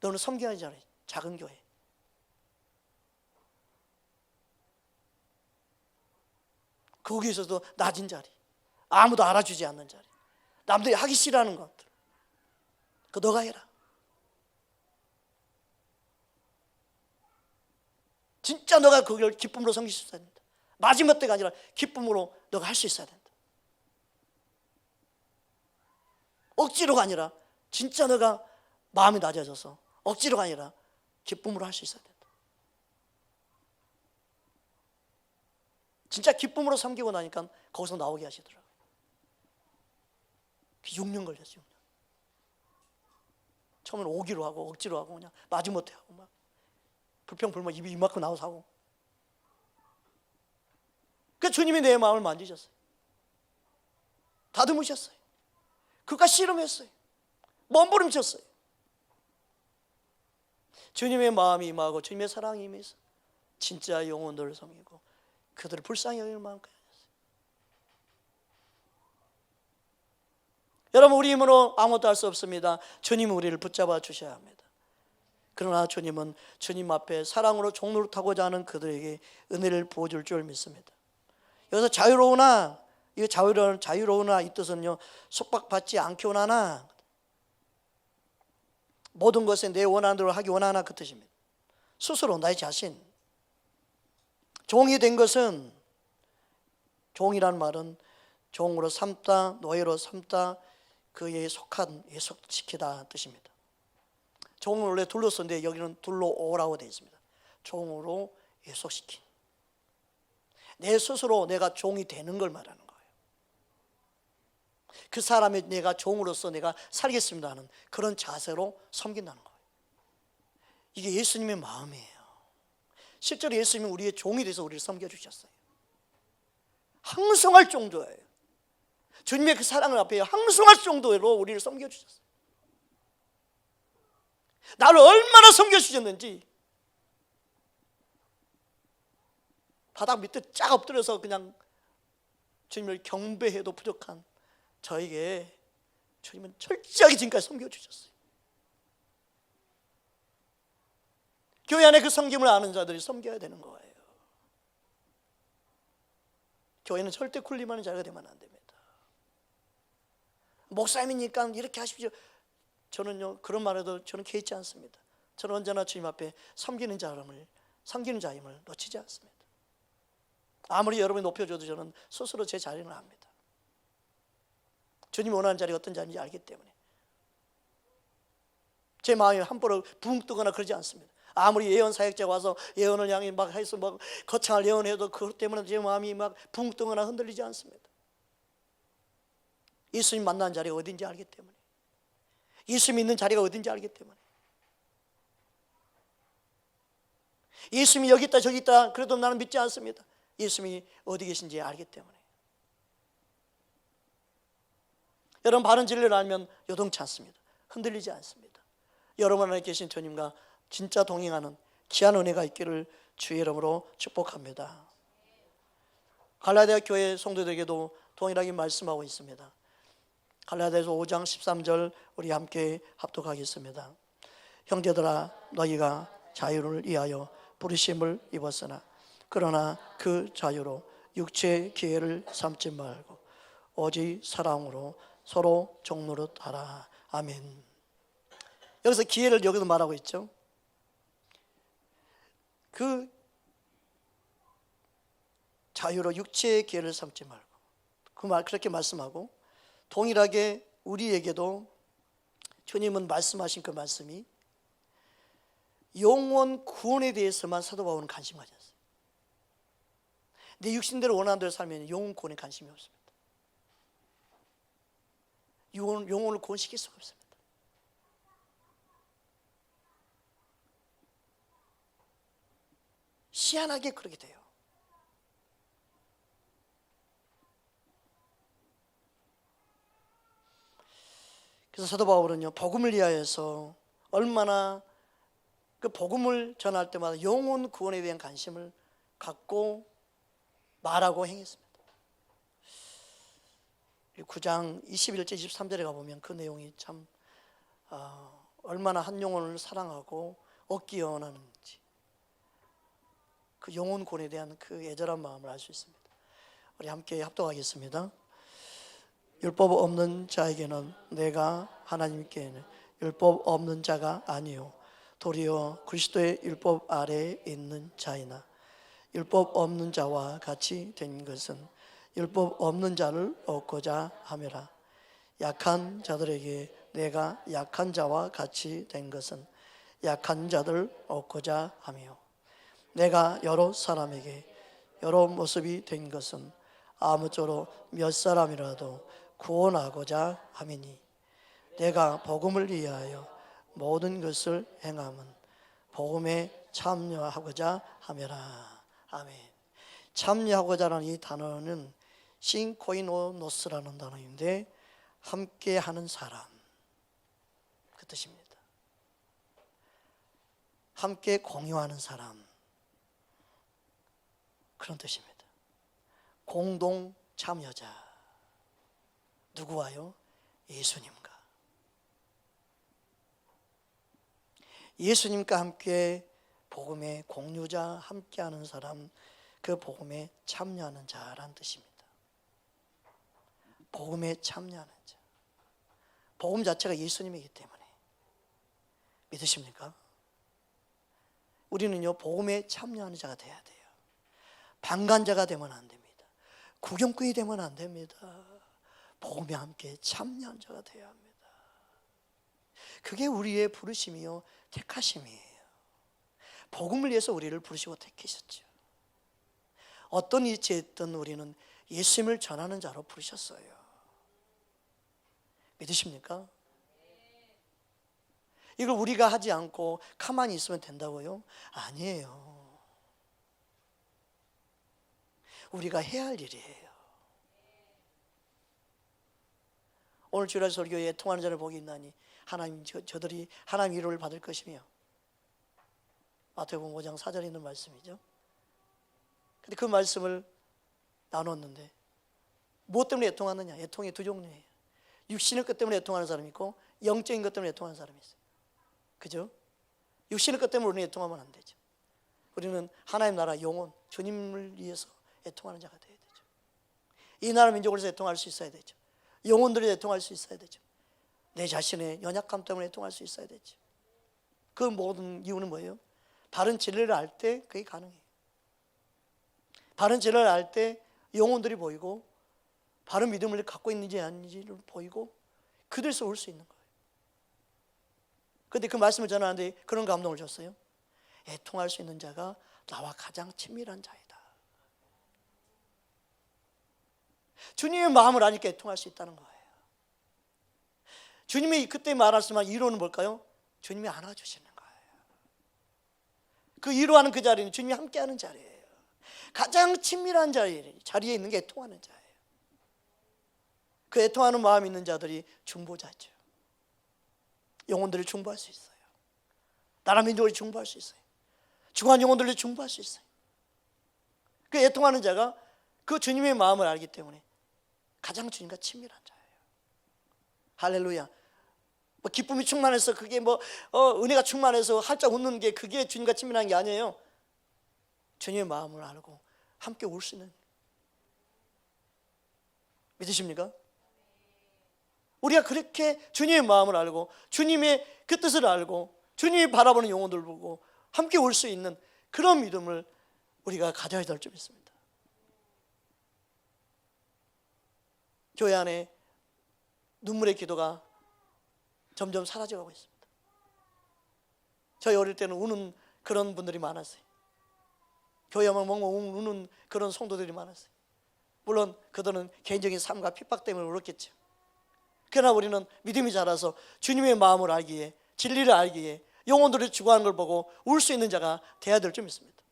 너는 섬겨야 자리. 작은 교회. 거기에서도 낮은 자리. 아무도 알아주지 않는 자리. 남들이 하기 싫어하는 것들. 그거 너가 해라. 진짜 너가 그걸 기쁨으로 섬길 수 있어야 된다. 마지막 때가 아니라 기쁨으로 너가 할 수 있어야 된다. 억지로가 아니라 진짜 너가 마음이 낮아져서 억지로가 아니라 기쁨으로 할 수 있어야 된다. 진짜 기쁨으로 섬기고 나니까 거기서 나오게 하시더라고요. 6년 걸렸어요. 6년. 처음에는 오기로 하고 억지로 하고 그냥 마지못해 하고 막 불평불만 입이 이만큼 나와서 하고. 그 주님이 내 마음을 만지셨어요. 다듬으셨어요. 그까지 씨름했어요. 몸부림쳤어요. 주님의 마음이 임하고 주님의 사랑이 임해서 진짜 영혼들을 섬기고 그들을 불쌍히 여길 마음까지 하셨어요. 여러분, 우리 힘으로 아무것도 할 수 없습니다. 주님은 우리를 붙잡아 주셔야 합니다. 그러나 주님은 주님 앞에 사랑으로 종노릇하고자 하는 그들에게 은혜를 부어줄 줄 믿습니다. 여기서 자유로우나, 이 자유로우나 이 뜻은요, 속박받지 않게 원하나, 모든 것에 내 원하는 대로 하기 원하나 그 뜻입니다. 스스로 나의 자신. 종이 된 것은, 종이란 말은 종으로 삼다, 노예로 삼다, 그에 속한, 예속시키다 뜻입니다. 종은 원래 둘로 썼는데 여기는 둘로 오라고 되어 있습니다. 종으로 예속시킨. 내 스스로 내가 종이 되는 걸 말하는 거예요. 그 사람의 내가 종으로서 내가 살겠습니다 하는 그런 자세로 섬긴다는 거예요. 이게 예수님의 마음이에요. 실제로 예수님은 우리의 종이 돼서 우리를 섬겨주셨어요. 항송할 정도예요. 주님의 그 사랑을 앞에 항송할 정도로 우리를 섬겨주셨어요. 나를 얼마나 섬겨주셨는지 바닥 밑에 쫙 엎드려서 그냥 주님을 경배해도 부족한 저에게 주님은 철저하게 지금까지 섬겨주셨어요. 교회 안에 그 섬김을 아는 자들이 섬겨야 되는 거예요. 교회는 절대 군림하는 자리가 되면 안 됩니다. 목사님이니까 이렇게 하십시오. 저는요 그런 말에도 저는 개의치 않습니다. 저는 언제나 주님 앞에 섬기는 자임을 놓치지 않습니다. 아무리 여러분이 높여줘도 저는 스스로 제 자리는 압니다. 주님이 원하는 자리가 어떤 자리인지 알기 때문에 제 마음이 함부로 붕 뜨거나 그러지 않습니다. 아무리 예언 사역자가 와서 예언을 향해 막 해서 막 거창한 예언해도 그것 때문에 제 마음이 막 붕 뜨거나 흔들리지 않습니다. 예수님 만나는 자리가 어딘지 알기 때문에, 예수님 있는 자리가 어딘지 알기 때문에, 예수님이 여기 있다 저기 있다 그래도 나는 믿지 않습니다. 예수님이 어디 계신지 알기 때문에. 여러분 바른 진리를 알면 요동치 않습니다. 흔들리지 않습니다. 여러분 안에 계신 주님과 진짜 동행하는 귀한 은혜가 있기를 주의 이름으로 축복합니다. 갈라디아 교회 성도들에게도 동일하게 말씀하고 있습니다. 갈라디아서 5장 13절 우리 함께 합독하겠습니다. 형제들아 너희가 자유를 위하여 부르심을 입었으나 그러나 그 자유로 육체의 기회를 삼지 말고 오직 사랑으로 서로 종노릇하라. 아멘. 여기서 기회를 여기도 말하고 있죠. 그 자유로 육체의 기회를 삼지 말고 그 말 그렇게 말씀하고 동일하게 우리에게도 주님은 말씀하신 그 말씀이 영원 구원에 대해서만 사도 바울은 관심 가졌어요. 내 육신대로 원하는 대로 살면 영원 구원에 관심이 없습니다. 영혼을 구원시킬 수가 없습니다. 희한하게 그렇게 돼요. 그래서 사도 바울은요 복음을 위하여서 얼마나 그 복음을 전할 때마다 영혼 구원에 대한 관심을 갖고 말하고 행했습니다. 9장 21절 23절에 가보면 그 내용이 참 얼마나 한 영혼을 사랑하고 얻기 원하는지 그 영혼 구원에 대한 그 애절한 마음을 알 수 있습니다. 우리 함께 합독하겠습니다. 율법 없는 자에게는 내가 하나님께는 율법 없는 자가 아니요 도리어 그리스도의 율법 아래에 있는 자이나 율법 없는 자와 같이 된 것은 율법 없는 자를 얻고자 함이라. 약한 자들에게 내가 약한 자와 같이 된 것은 약한 자들 얻고자 하며 내가 여러 사람에게 여러 모습이 된 것은 아무쪼록 몇 사람이라도 구원하고자 함이니 내가 복음을 위하여 모든 것을 행함은 복음에 참여하고자 함이라. 아멘. 참여하고자라는 이 단어는 신코이노노스라는 단어인데 함께하는 사람 그 뜻입니다. 함께 공유하는 사람 그런 뜻입니다. 공동 참여자 누구와요? 예수님과. 예수님과 함께 복음의 공유자, 함께하는 사람, 그 복음에 참여하는 자라는 뜻입니다. 복음에 참여하는 자. 복음 자체가 예수님이기 때문에 믿으십니까? 우리는요 복음에 참여하는 자가 돼야 돼요. 방관자가 되면 안 됩니다. 구경꾼이 되면 안 됩니다. 복음에 함께 참여한 자가 되어야 합니다. 그게 우리의 부르심이요 택하심이에요. 복음을 위해서 우리를 부르시고 택하셨죠. 어떤 위치에 있든 우리는 예수님을 전하는 자로 부르셨어요. 믿으십니까? 이걸 우리가 하지 않고 가만히 있으면 된다고요? 아니에요. 우리가 해야 할 일이에요. 오늘 주일날 설교에 애통하는 자를 복이 있나니 하나님 저들이 하나님 위로를 받을 것이며, 마태복음 5장 4절에 있는 말씀이죠. 근데 그 말씀을 나눴는데 무엇 때문에 애통하느냐? 애통이 두 종류예요. 육신의 것 때문에 애통하는 사람이 있고 영적인 것 때문에 애통하는 사람이 있어요. 그죠? 육신의 것 때문에 우리는 애통하면 안 되죠. 우리는 하나님 나라 영혼, 주님을 위해서 애통하는 자가 되어야 되죠. 이 나라 민족을 위해서 애통할 수 있어야 되죠. 영혼들이 애통할 수 있어야 되죠. 내 자신의 연약함 때문에 애통할 수 있어야 되죠. 그 모든 이유는 뭐예요? 바른 진리를 알 때 그게 가능해요. 바른 진리를 알 때 영혼들이 보이고 바른 믿음을 갖고 있는지 아닌지를 보이고 그들에서 올 수 있는 거예요. 그런데 그 말씀을 전하는데 그런 감동을 줬어요. 애통할 수 있는 자가 나와 가장 친밀한 자이다. 주님의 마음을 아니까 애통할 수 있다는 거예요. 주님이 그때 말하시면 이유는 뭘까요? 주님이 안아주시는 거예요. 그 위로하는 그 자리는 주님이 함께하는 자리예요. 가장 친밀한 자리에 있는 게 애통하는 자예요. 그 애통하는 마음이 있는 자들이 중보자죠. 영혼들을 중보할 수 있어요. 나라 민족을 중보할 수 있어요. 중한 영혼들을 중보할 수 있어요. 그 애통하는 자가 그 주님의 마음을 알기 때문에 가장 주님과 친밀한 자예요. 할렐루야. 뭐 기쁨이 충만해서 그게 은혜가 충만해서 활짝 웃는 게 그게 주님과 친밀한 게 아니에요. 주님의 마음을 알고 함께 울 수 있는, 믿으십니까? 우리가 그렇게 주님의 마음을 알고 주님의 그 뜻을 알고 주님이 바라보는 영혼들을 보고 함께 울 수 있는 그런 믿음을 우리가 가져야 될 줄 믿습니다. 교회 안에 눈물의 기도가 점점 사라져가고 있습니다. 저희 어릴 때는 우는 그런 분들이 많았어요. 교회만 먹고 우는 그런 성도들이 많았어요. 물론 그들은 개인적인 삶과 핍박 때문에 울었겠죠. 그러나 우리는 믿음이 자라서 주님의 마음을 알기에, 진리를 알기에, 영혼들이 죽어가는 걸 보고 울 수 있는 자가 돼야 될 줄 믿습니다.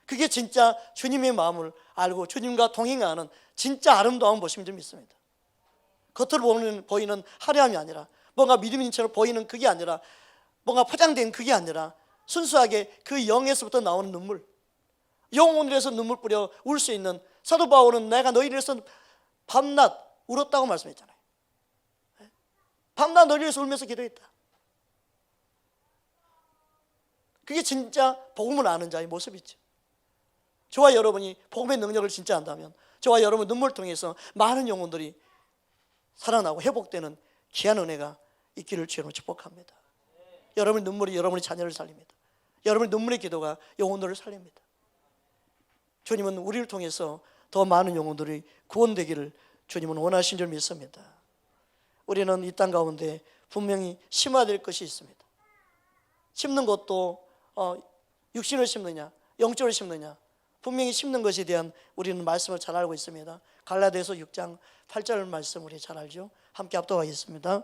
그게 진짜 주님의 마음을 알고 주님과 동행하는 진짜 아름다운 모습인 줄 믿습니다. 겉으로 보이는 화려함이 아니라, 뭔가 믿음인 처럼 보이는 그게 아니라, 뭔가 포장된 그게 아니라 순수하게 그 영에서부터 나오는 눈물, 영혼을 위해서 눈물 뿌려 울 수 있는, 사도 바울은 내가 너희를 위해서 밤낮 울었다고 말씀했잖아요. 밤낮 너희를 위해서 울면서 기도했다. 그게 진짜 복음을 아는 자의 모습이죠. 저와 여러분이 복음의 능력을 진짜 안다면 저와 여러분 눈물을 통해서 많은 영혼들이 살아나고 회복되는 귀한 은혜가 있기를 주님으로 축복합니다. 여러분의 눈물이 여러분의 자녀를 살립니다. 여러분의 눈물의 기도가 영혼들을 살립니다. 주님은 우리를 통해서 더 많은 영혼들이 구원되기를 주님은 원하신 줄 믿습니다. 우리는 이 땅 가운데 분명히 심어야 될 것이 있습니다. 심는 것도 육신을 심느냐 영적으로 심느냐, 분명히 심는 것에 대한 우리는 말씀을 잘 알고 있습니다. 갈라디아서 6장 8절 말씀 우리 잘 알죠? 함께 합독하겠습니다.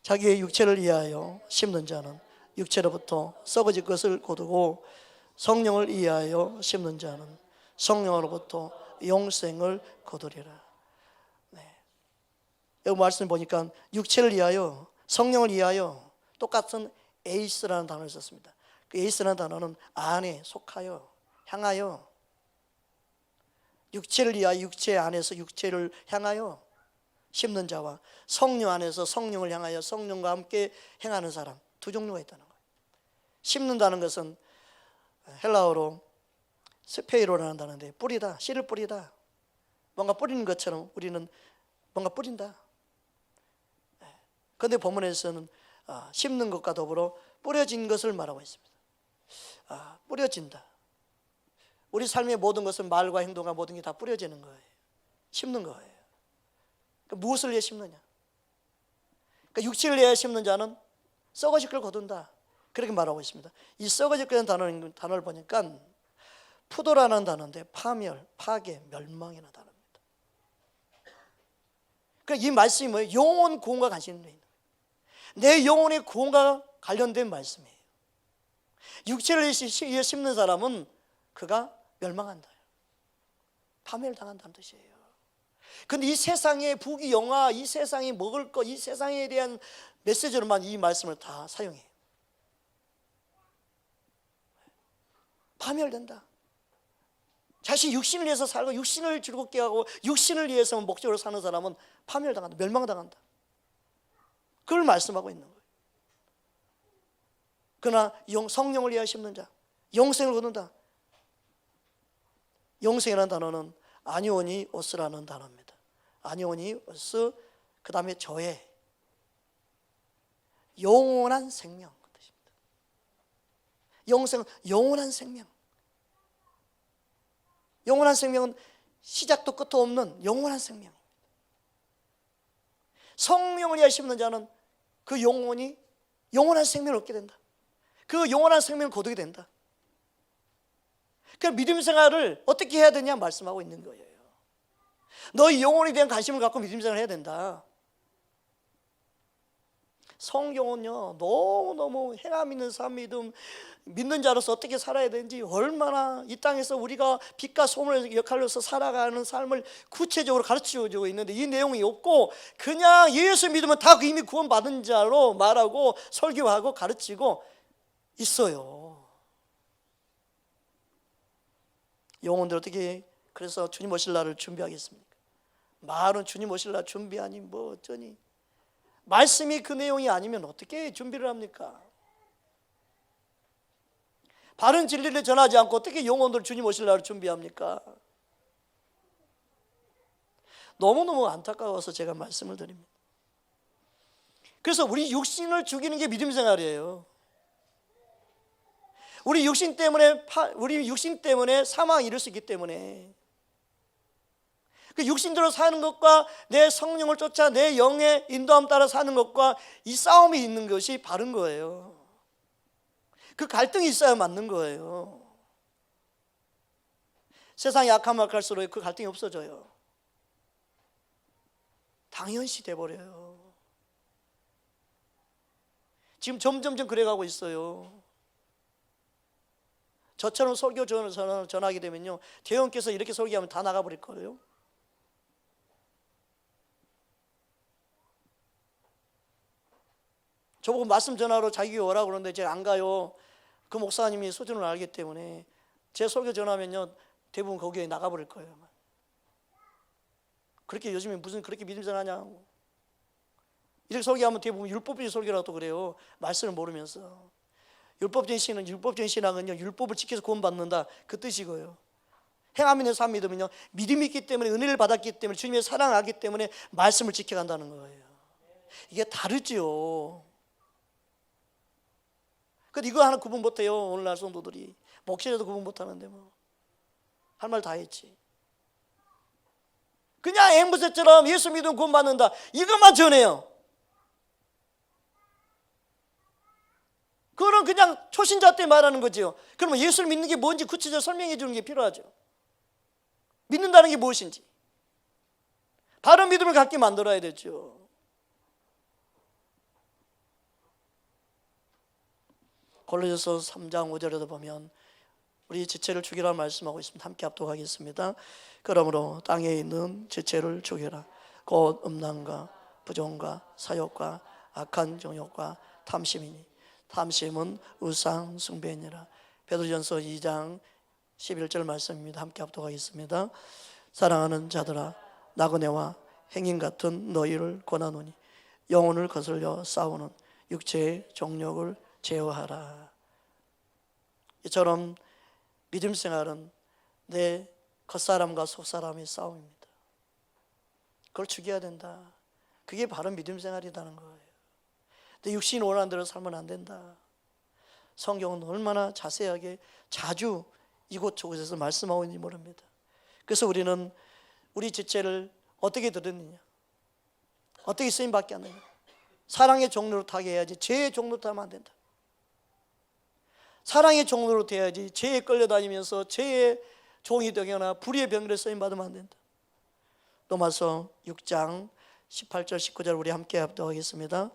자기의 육체를 위하여 심는 자는 육체로부터 썩어질 것을 거두고 성령을 위하여 심는 자는 성령으로부터 영생을 거두리라. 네. 여기 말씀 보니까 육체를 위하여, 성령을 위하여 똑같은 에이스라는 단어를 썼습니다. 그 에이스라는 단어는 안에 속하여, 향하여, 육체를 위하여 육체 안에서 육체를 향하여 심는 자와 성령 안에서 성령을 향하여 성령과 함께 행하는 사람, 두 종류가 있다는 거예요. 심는다는 것은 헬라어로 스페이로라는 단어인데 뿌리다, 씨를 뿌리다, 뭔가 뿌리는 것처럼 우리는 뭔가 뿌린다. 그런데 본문에서는 심는 것과 더불어 뿌려진 것을 말하고 있습니다. 뿌려진다. 우리 삶의 모든 것은 말과 행동과 모든 게 다 뿌려지는 거예요. 심는 거예요. 그러니까 무엇을 위해 심느냐? 그러니까 육체를 위해 심는 자는 썩어질 걸 거둔다, 그렇게 말하고 있습니다. 이 썩어질 거라는 단어를 보니까 푸도라는 단어인데 파멸, 파괴, 멸망이라는 단어입니다. 그러니까 이 말씀이 뭐예요? 영혼 구원과 관련된 거예요. 내 영혼의 구원과 관련된 말씀이에요. 육체를 위해 심는 사람은 그가 멸망한다, 파멸당한다는 뜻이에요. 근데 이 세상의 부귀영화, 이 세상이 먹을 것, 이 세상에 대한 메시지로만 이 말씀을 다 사용해요. 파멸된다. 자신 육신을 위해서 살고 육신을 즐겁게 하고 육신을 위해서 목적으로 사는 사람은 파멸당한다, 멸망당한다. 그걸 말씀하고 있는 거예요. 그러나 성령을 위하여 심는 자, 영생을 얻는다. 영생이라는 단어는 아니오니 오스라는 단어입니다. 아니오니 오스, 그 다음에 저의 영원한 생명 뜻입니다. 영생은 영원한 생명. 영원한 생명은 시작도 끝도 없는 영원한 생명입니다. 성령을 위하여 심는 자는 그 영혼이 영원한 생명을 얻게 된다. 그 영원한 생명을 거두게 된다. 그 믿음 생활을 어떻게 해야 되냐 말씀하고 있는 거예요. 너의 영혼에 대한 관심을 갖고 믿음 생활을 해야 된다. 성경은요, 너무너무 행함 있는 삶 믿는 자로서 어떻게 살아야 되는지, 얼마나 이 땅에서 우리가 빛과 소금의 역할로서 살아가는 삶을 구체적으로 가르쳐주고 있는데, 이 내용이 없고 그냥 예수 믿으면 다 이미 구원받은 자로 말하고 설교하고 가르치고 있어요. 영혼들 어떻게 그래서 주님 오실 날을 준비하겠습니까? 말은 주님 오실 날 준비하니 뭐 어쩌니. 말씀이 그 내용이 아니면 어떻게 준비를 합니까? 바른 진리를 전하지 않고 어떻게 영혼들 주님 오실 날을 준비합니까? 너무너무 안타까워서 제가 말씀을 드립니다. 그래서 우리 육신을 죽이는 게 믿음 생활이에요. 우리 육신 때문에 사망이 이룰 수 있기 때문에, 그 육신대로 사는 것과 내 성령을 쫓아 내 영의 인도함 따라 사는 것과 이 싸움이 있는 것이 바른 거예요. 그 갈등이 있어야 맞는 거예요. 세상이 악하면 악할수록 그 갈등이 없어져요. 당연시 돼버려요. 지금 점점점 그래가고 있어요. 저처럼 설교 전하게 되면요, 대형께서 이렇게 설교하면 다 나가버릴 거예요. 저보고 말씀 전하러 자기 오라고 그러는데 제가 안 가요. 그 목사님이 수준을 알기 때문에 제 설교 전하면요, 대부분 거기에 나가버릴 거예요. 그렇게 요즘에 무슨 그렇게 믿음 전하냐고. 이렇게 설교하면 대부분 율법주의 설교라고 또 그래요. 말씀을 모르면서. 율법주의 신앙은요, 율법을 지켜서 구원받는다, 그 뜻이고요. 행함 있는 삶 믿으면요, 믿음이 있기 때문에, 은혜를 받았기 때문에, 주님의 사랑을 알기 때문에 말씀을 지켜간다는 거예요. 이게 다르죠. 근데 이거 하나 구분 못해요. 오늘날 성도들이 목회자도 구분 못하는데 뭐 할 말 다 했지. 그냥 앵무새처럼 예수 믿으면 구원받는다, 이것만 전해요. 그거는 그냥 초신자 때 말하는 거죠. 그러면 예수를 믿는 게 뭔지 구체적으로 설명해 주는 게 필요하죠. 믿는다는 게 무엇인지 바른 믿음을 갖게 만들어야 되죠. 골로새서 3장 5절에도 보면 우리 지체를 죽이라 말씀하고 있습니다. 함께 합독하겠습니다. 그러므로 땅에 있는 지체를 죽여라. 곧 음란과 부정과 사욕과 악한 정욕과 탐심이니 탐심은 우상 숭배니라. 베드로전서 2장 11절 말씀입니다. 함께 합독하겠습니다. 사랑하는 자들아, 나그네와 행인 같은 너희를 권하노니 영혼을 거슬려 싸우는 육체의 정욕을 제어하라. 이처럼 믿음 생활은 내 겉사람과 속사람의 싸움입니다. 그걸 죽여야 된다. 그게 바른 믿음 생활이라는 거예요. 내 육신이 원하는 대로 살면 안 된다. 성경은 얼마나 자세하게 자주 이곳저곳에서 말씀하고 있는지 모릅니다. 그래서 우리는 우리 지체를 어떻게 들었느냐, 어떻게 쓰임받게 하느냐, 사랑의 종로로 타게 해야지 죄의 종로로 타면 안 된다. 사랑의 종로로 돼야지 죄에 끌려다니면서 죄의 종이 되거나 불의의 병으로 쓰임받으면 안 된다. 로마서 6장 18절 19절 우리 함께 합독하겠습니다.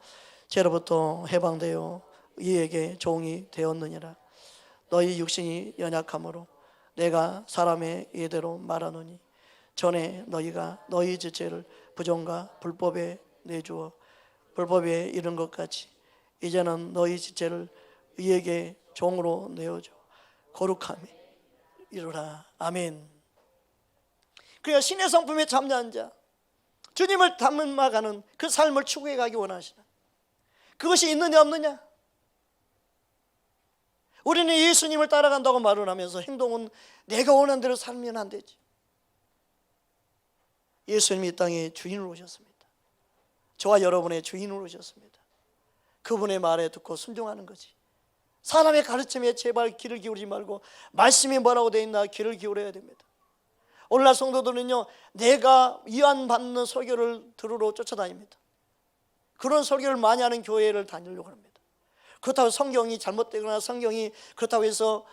죄로부터 해방되어 이에게 종이 되었느니라. 너희 육신이 연약함으로 내가 사람의 예대로 말하노니 전에 너희가 너희 지체를 부정과 불법에 내주어 불법에 이른 것 같이 이제는 너희 지체를 의에게 종으로 내어줘 거룩함에 이르라. 아멘. 그러니까 신의 성품에 참여한 자, 주님을 닮아가는 그 삶을 추구해 가기 원하시는, 그것이 있느냐 없느냐? 우리는 예수님을 따라간다고 말을 하면서 행동은 내가 원하는 대로 살면 안 되지. 예수님이 이 땅에 주인으로 오셨습니다. 저와 여러분의 주인으로 오셨습니다. 그분의 말에 듣고 순종하는 거지. 사람의 가르침에 제발 귀를 기울이지 말고 말씀이 뭐라고 되어 있나 귀를 기울여야 됩니다. 오늘날 성도들은요, 내가 위안받는 설교를 들으러 쫓아다닙니다. 그런 설교를 많이 하는 교회를 다니려고 합니다. 그렇다고 성경이 잘못되거나 성경이 그렇다고 해서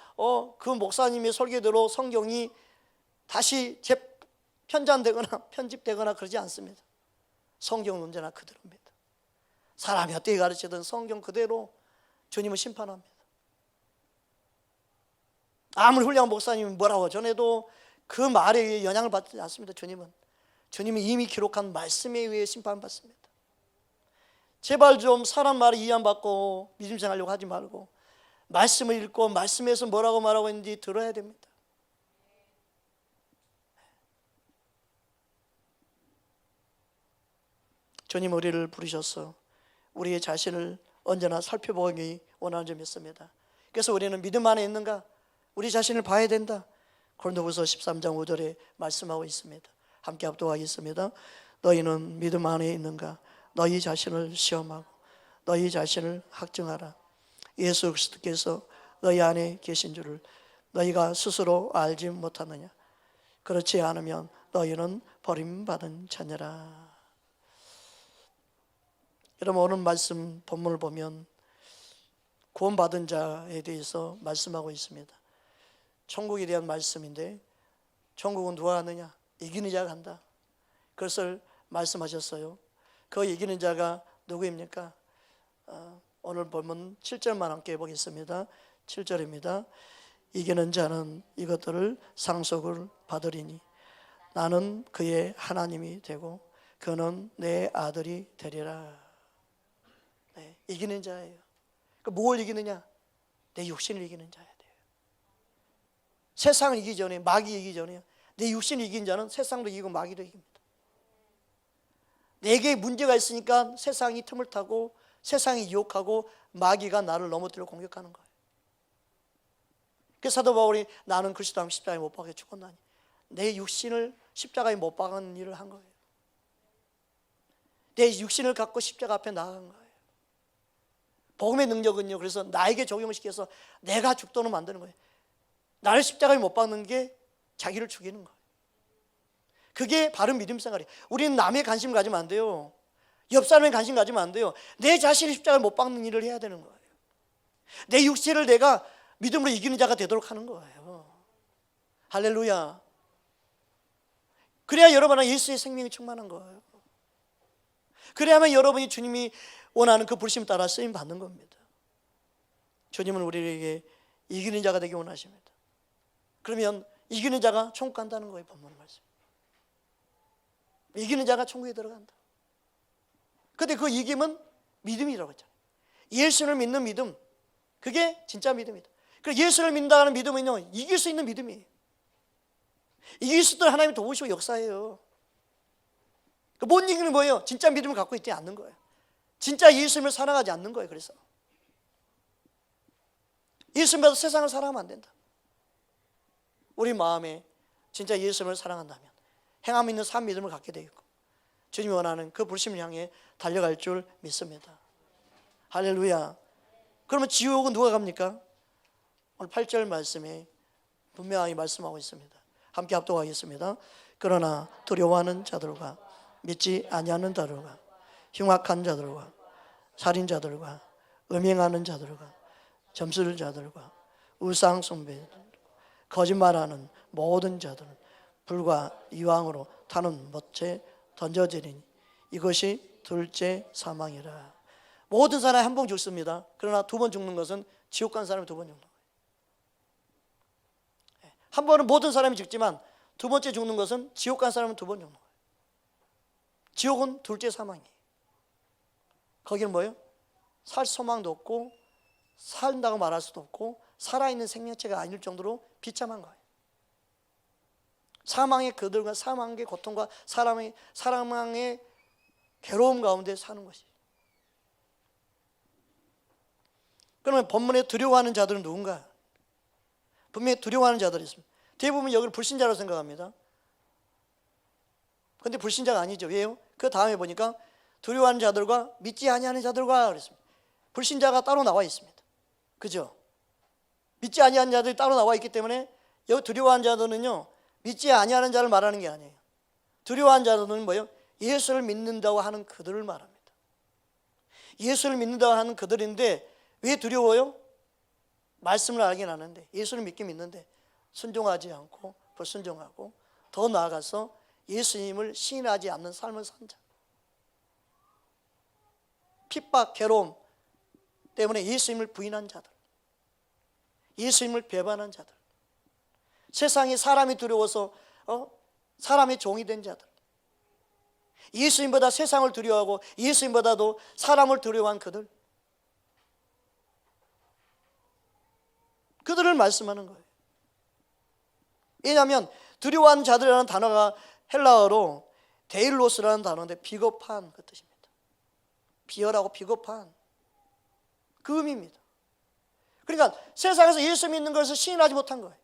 그 목사님의 설교대로 성경이 다시 편찬되거나 편집되거나 그러지 않습니다. 성경은 언제나 그대로입니다. 사람이 어떻게 가르치든 성경 그대로 주님은 심판합니다. 아무리 훌륭한 목사님이 뭐라고 전해도 그 말에 의해 영향을 받지 않습니다. 주님은 이미 기록한 말씀에 의해 심판받습니다. 제발 좀 사람 말에 이해 안 받고 믿음 생활하려고 하지 말고 말씀을 읽고 말씀에서 뭐라고 말하고 있는지 들어야 됩니다. 주님 우리를 부르셔서 우리의 자신을 언제나 살펴보기 원하는 점이 있습니다. 그래서 우리는 믿음 안에 있는가? 우리 자신을 봐야 된다. 고린도후서 13장 5절에 말씀하고 있습니다. 함께 합독하겠습니다. 너희는 믿음 안에 있는가? 너희 자신을 시험하고 너희 자신을 학증하라. 예수 그리스도께서 너희 안에 계신 줄을 너희가 스스로 알지 못하느냐? 그렇지 않으면 너희는 버림받은 자녀라. 여러분, 오늘 말씀 본문을 보면 구원받은 자에 대해서 말씀하고 있습니다. 천국에 대한 말씀인데 천국은 누가 가느냐? 이기는 자가 간다. 그것을 말씀하셨어요. 그 이기는 자가 누구입니까? 오늘 본문 7절만 함께 해보겠습니다. 7절입니다. 이기는 자는 이것들을 상속을 받으리니 나는 그의 하나님이 되고 그는 내 아들이 되리라. 네, 이기는 자예요. 뭘 이기느냐? 내 육신을 이기는 자야 돼요. 세상을 이기기 전에, 마귀 이기기 전에 내 육신을 이긴 자는 세상도 이기고 마귀도 이깁니다. 내게 문제가 있으니까 세상이 틈을 타고 세상이 유혹하고 마귀가 나를 넘어뜨려 공격하는 거예요. 그래서 사도 바울이 나는 그리스도 안에서 십자가에 못 박혀 죽었나니 내 육신을 십자가에 못 박은 일을 한 거예요. 내 육신을 갖고 십자가 앞에 나아간 거예요. 복음의 능력은요, 그래서 나에게 적용을 시켜서 내가 죽도록 만드는 거예요. 나를 십자가에 못 박는 게 자기를 죽이는 거예요. 그게 바른 믿음 생활이에요. 우리는 남의 관심 가지면 안 돼요. 옆 사람의 관심 가지면 안 돼요. 내 자신이 십자가를 못 박는 일을 해야 되는 거예요. 내 육체를 내가 믿음으로 이기는 자가 되도록 하는 거예요. 할렐루야. 그래야 여러분은 예수의 생명이 충만한 거예요. 그래야만 여러분이 주님이 원하는 그 부르심 따라 쓰임 받는 겁니다. 주님은 우리에게 이기는 자가 되기 원하십니다. 그러면 이기는 자가 천국 간다는 거예요. 본문 말씀. 이기는 자가 천국에 들어간다. 근데 그 이김은 믿음이라고 했잖아요. 예수를 믿는 믿음, 그게 진짜 믿음이다. 그래서 예수를 믿는다는 믿음은요, 이길 수 있는 믿음이에요. 이길 수 있도록 하나님이 도우시고 역사해요. 못 이기는 뭐예요? 진짜 믿음을 갖고 있지 않는 거예요. 진짜 예수님을 사랑하지 않는 거예요. 그래서 예수님 받아 세상을 사랑하면 안 된다. 우리 마음에 진짜 예수님을 사랑한다면 행함 있는 삶 믿음을 갖게 되어 있고 주님이 원하는 그 부르심을 향해 달려갈 줄 믿습니다. 할렐루야. 그러면 지옥은 누가 갑니까? 오늘 8절 말씀에 분명하게 말씀하고 있습니다. 함께 합독하겠습니다. 그러나 두려워하는 자들과 믿지 아니하는 자들과 흉악한 자들과 살인자들과 음행하는 자들과 점술 자들과 우상 숭배 거짓말하는 모든 자들은 불과 이왕으로 타는 못에 던져지리니 이것이 둘째 사망이라. 모든 사람이 한 번 죽습니다. 그러나 두 번 죽는 것은 지옥 간 사람이 두 번 죽는 거예요. 한 번은 모든 사람이 죽지만 두 번째 죽는 것은 지옥 간 사람은 두 번 죽는 거예요. 지옥은 둘째 사망이에요. 거기는 뭐예요? 살 소망도 없고 산다고 말할 수도 없고 살아있는 생명체가 아닐 정도로 비참한 거예요. 사망의 그들과 사망의 고통과 사망의 괴로움 가운데 사는 것이. 그러면 본문에 두려워하는 자들은 누군가? 분명히 두려워하는 자들이 있습니다. 대부분 여기를 불신자로 생각합니다. 그런데 불신자가 아니죠. 왜요? 그 다음에 보니까 두려워하는 자들과 믿지 아니하는 자들과 그랬습니다. 불신자가 따로 나와 있습니다. 그죠? 믿지 아니하는 자들이 따로 나와 있기 때문에 여기 두려워하는 자들은요, 믿지 아니하는 자를 말하는 게 아니에요. 두려워하는 자들은 뭐예요? 예수를 믿는다고 하는 그들을 말합니다. 예수를 믿는다고 하는 그들인데 왜 두려워요? 말씀을 알긴 아는데, 예수를 믿긴 믿는데 순종하지 않고 불순종하고, 더 나아가서 예수님을 시인하지 않는 삶을 산 자, 핍박, 괴로움 때문에 예수님을 부인한 자들, 예수님을 배반한 자들, 세상에 사람이 두려워서 사람의 종이 된 자들, 예수님보다 세상을 두려워하고 예수님보다도 사람을 두려워한 그들을 말씀하는 거예요. 왜냐하면 두려워하는 자들이라는 단어가 헬라어로 데일로스라는 단어인데 비겁한 그 뜻입니다. 비열하고 비겁한 그 의미입니다. 그러니까 세상에서 예수 믿는 것을 시인하지 못한 거예요.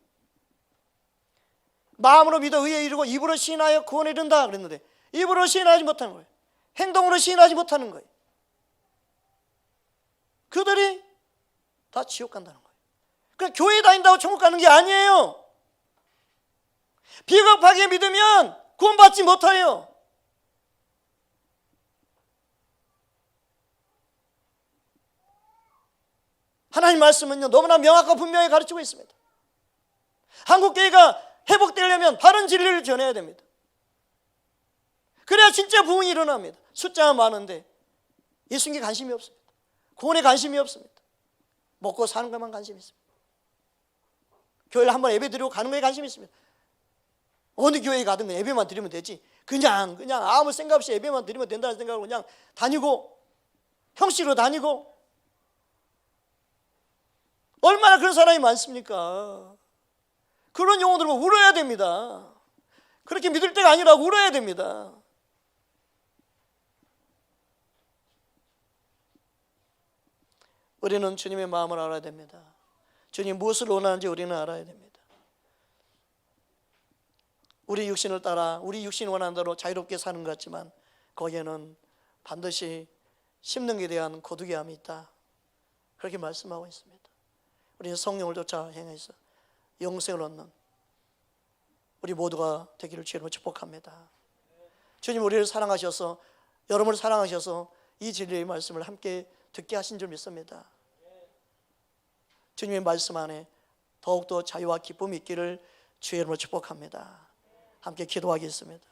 마음으로 믿어 의에 이르고 입으로 시인하여 구원에 이른다 그랬는데 입으로 시인하지 못하는 거예요. 행동으로 시인하지 못하는 거예요. 그들이 다 지옥 간다는 거예요. 그러니까 교회 다닌다고 천국 가는 게 아니에요. 비겁하게 믿으면 구원받지 못해요. 하나님 말씀은요, 너무나 명확하고 분명히 가르치고 있습니다. 한국교회가 회복되려면 바른 진리를 전해야 됩니다. 그래야 진짜 부흥이 일어납니다. 숫자가 많은데 예수님께 관심이 없습니다. 구원에 관심이 없습니다. 먹고 사는 것만 관심이 있습니다. 교회를 한번 예배 드리고 가는 거에 관심이 있습니다. 어느 교회에 가든 예배만 드리면 되지, 그냥 아무 생각 없이 예배만 드리면 된다는 생각으로 그냥 다니고 형식으로 다니고, 얼마나 그런 사람이 많습니까? 그런 용어들 보고 울어야 됩니다. 그렇게 믿을 때가 아니라고 울어야 됩니다. 우리는 주님의 마음을 알아야 됩니다. 주님 무엇을 원하는지 우리는 알아야 됩니다. 우리 육신을 따라 우리 육신이 원하는 대로 자유롭게 사는 것 같지만 거기에는 반드시 심령에 대한 고두개함이 있다. 그렇게 말씀하고 있습니다. 우리는 성령을 쫓아 행해서 영생을 얻는 우리 모두가 되기를 주님으로 축복합니다. 주님 우리를 사랑하셔서, 여러분을 사랑하셔서 이 진리의 말씀을 함께 듣게 하신 줄 믿습니다. 주님의 말씀 안에 더욱더 자유와 기쁨이 있기를 주의 이름으로 축복합니다. 함께 기도하겠습니다.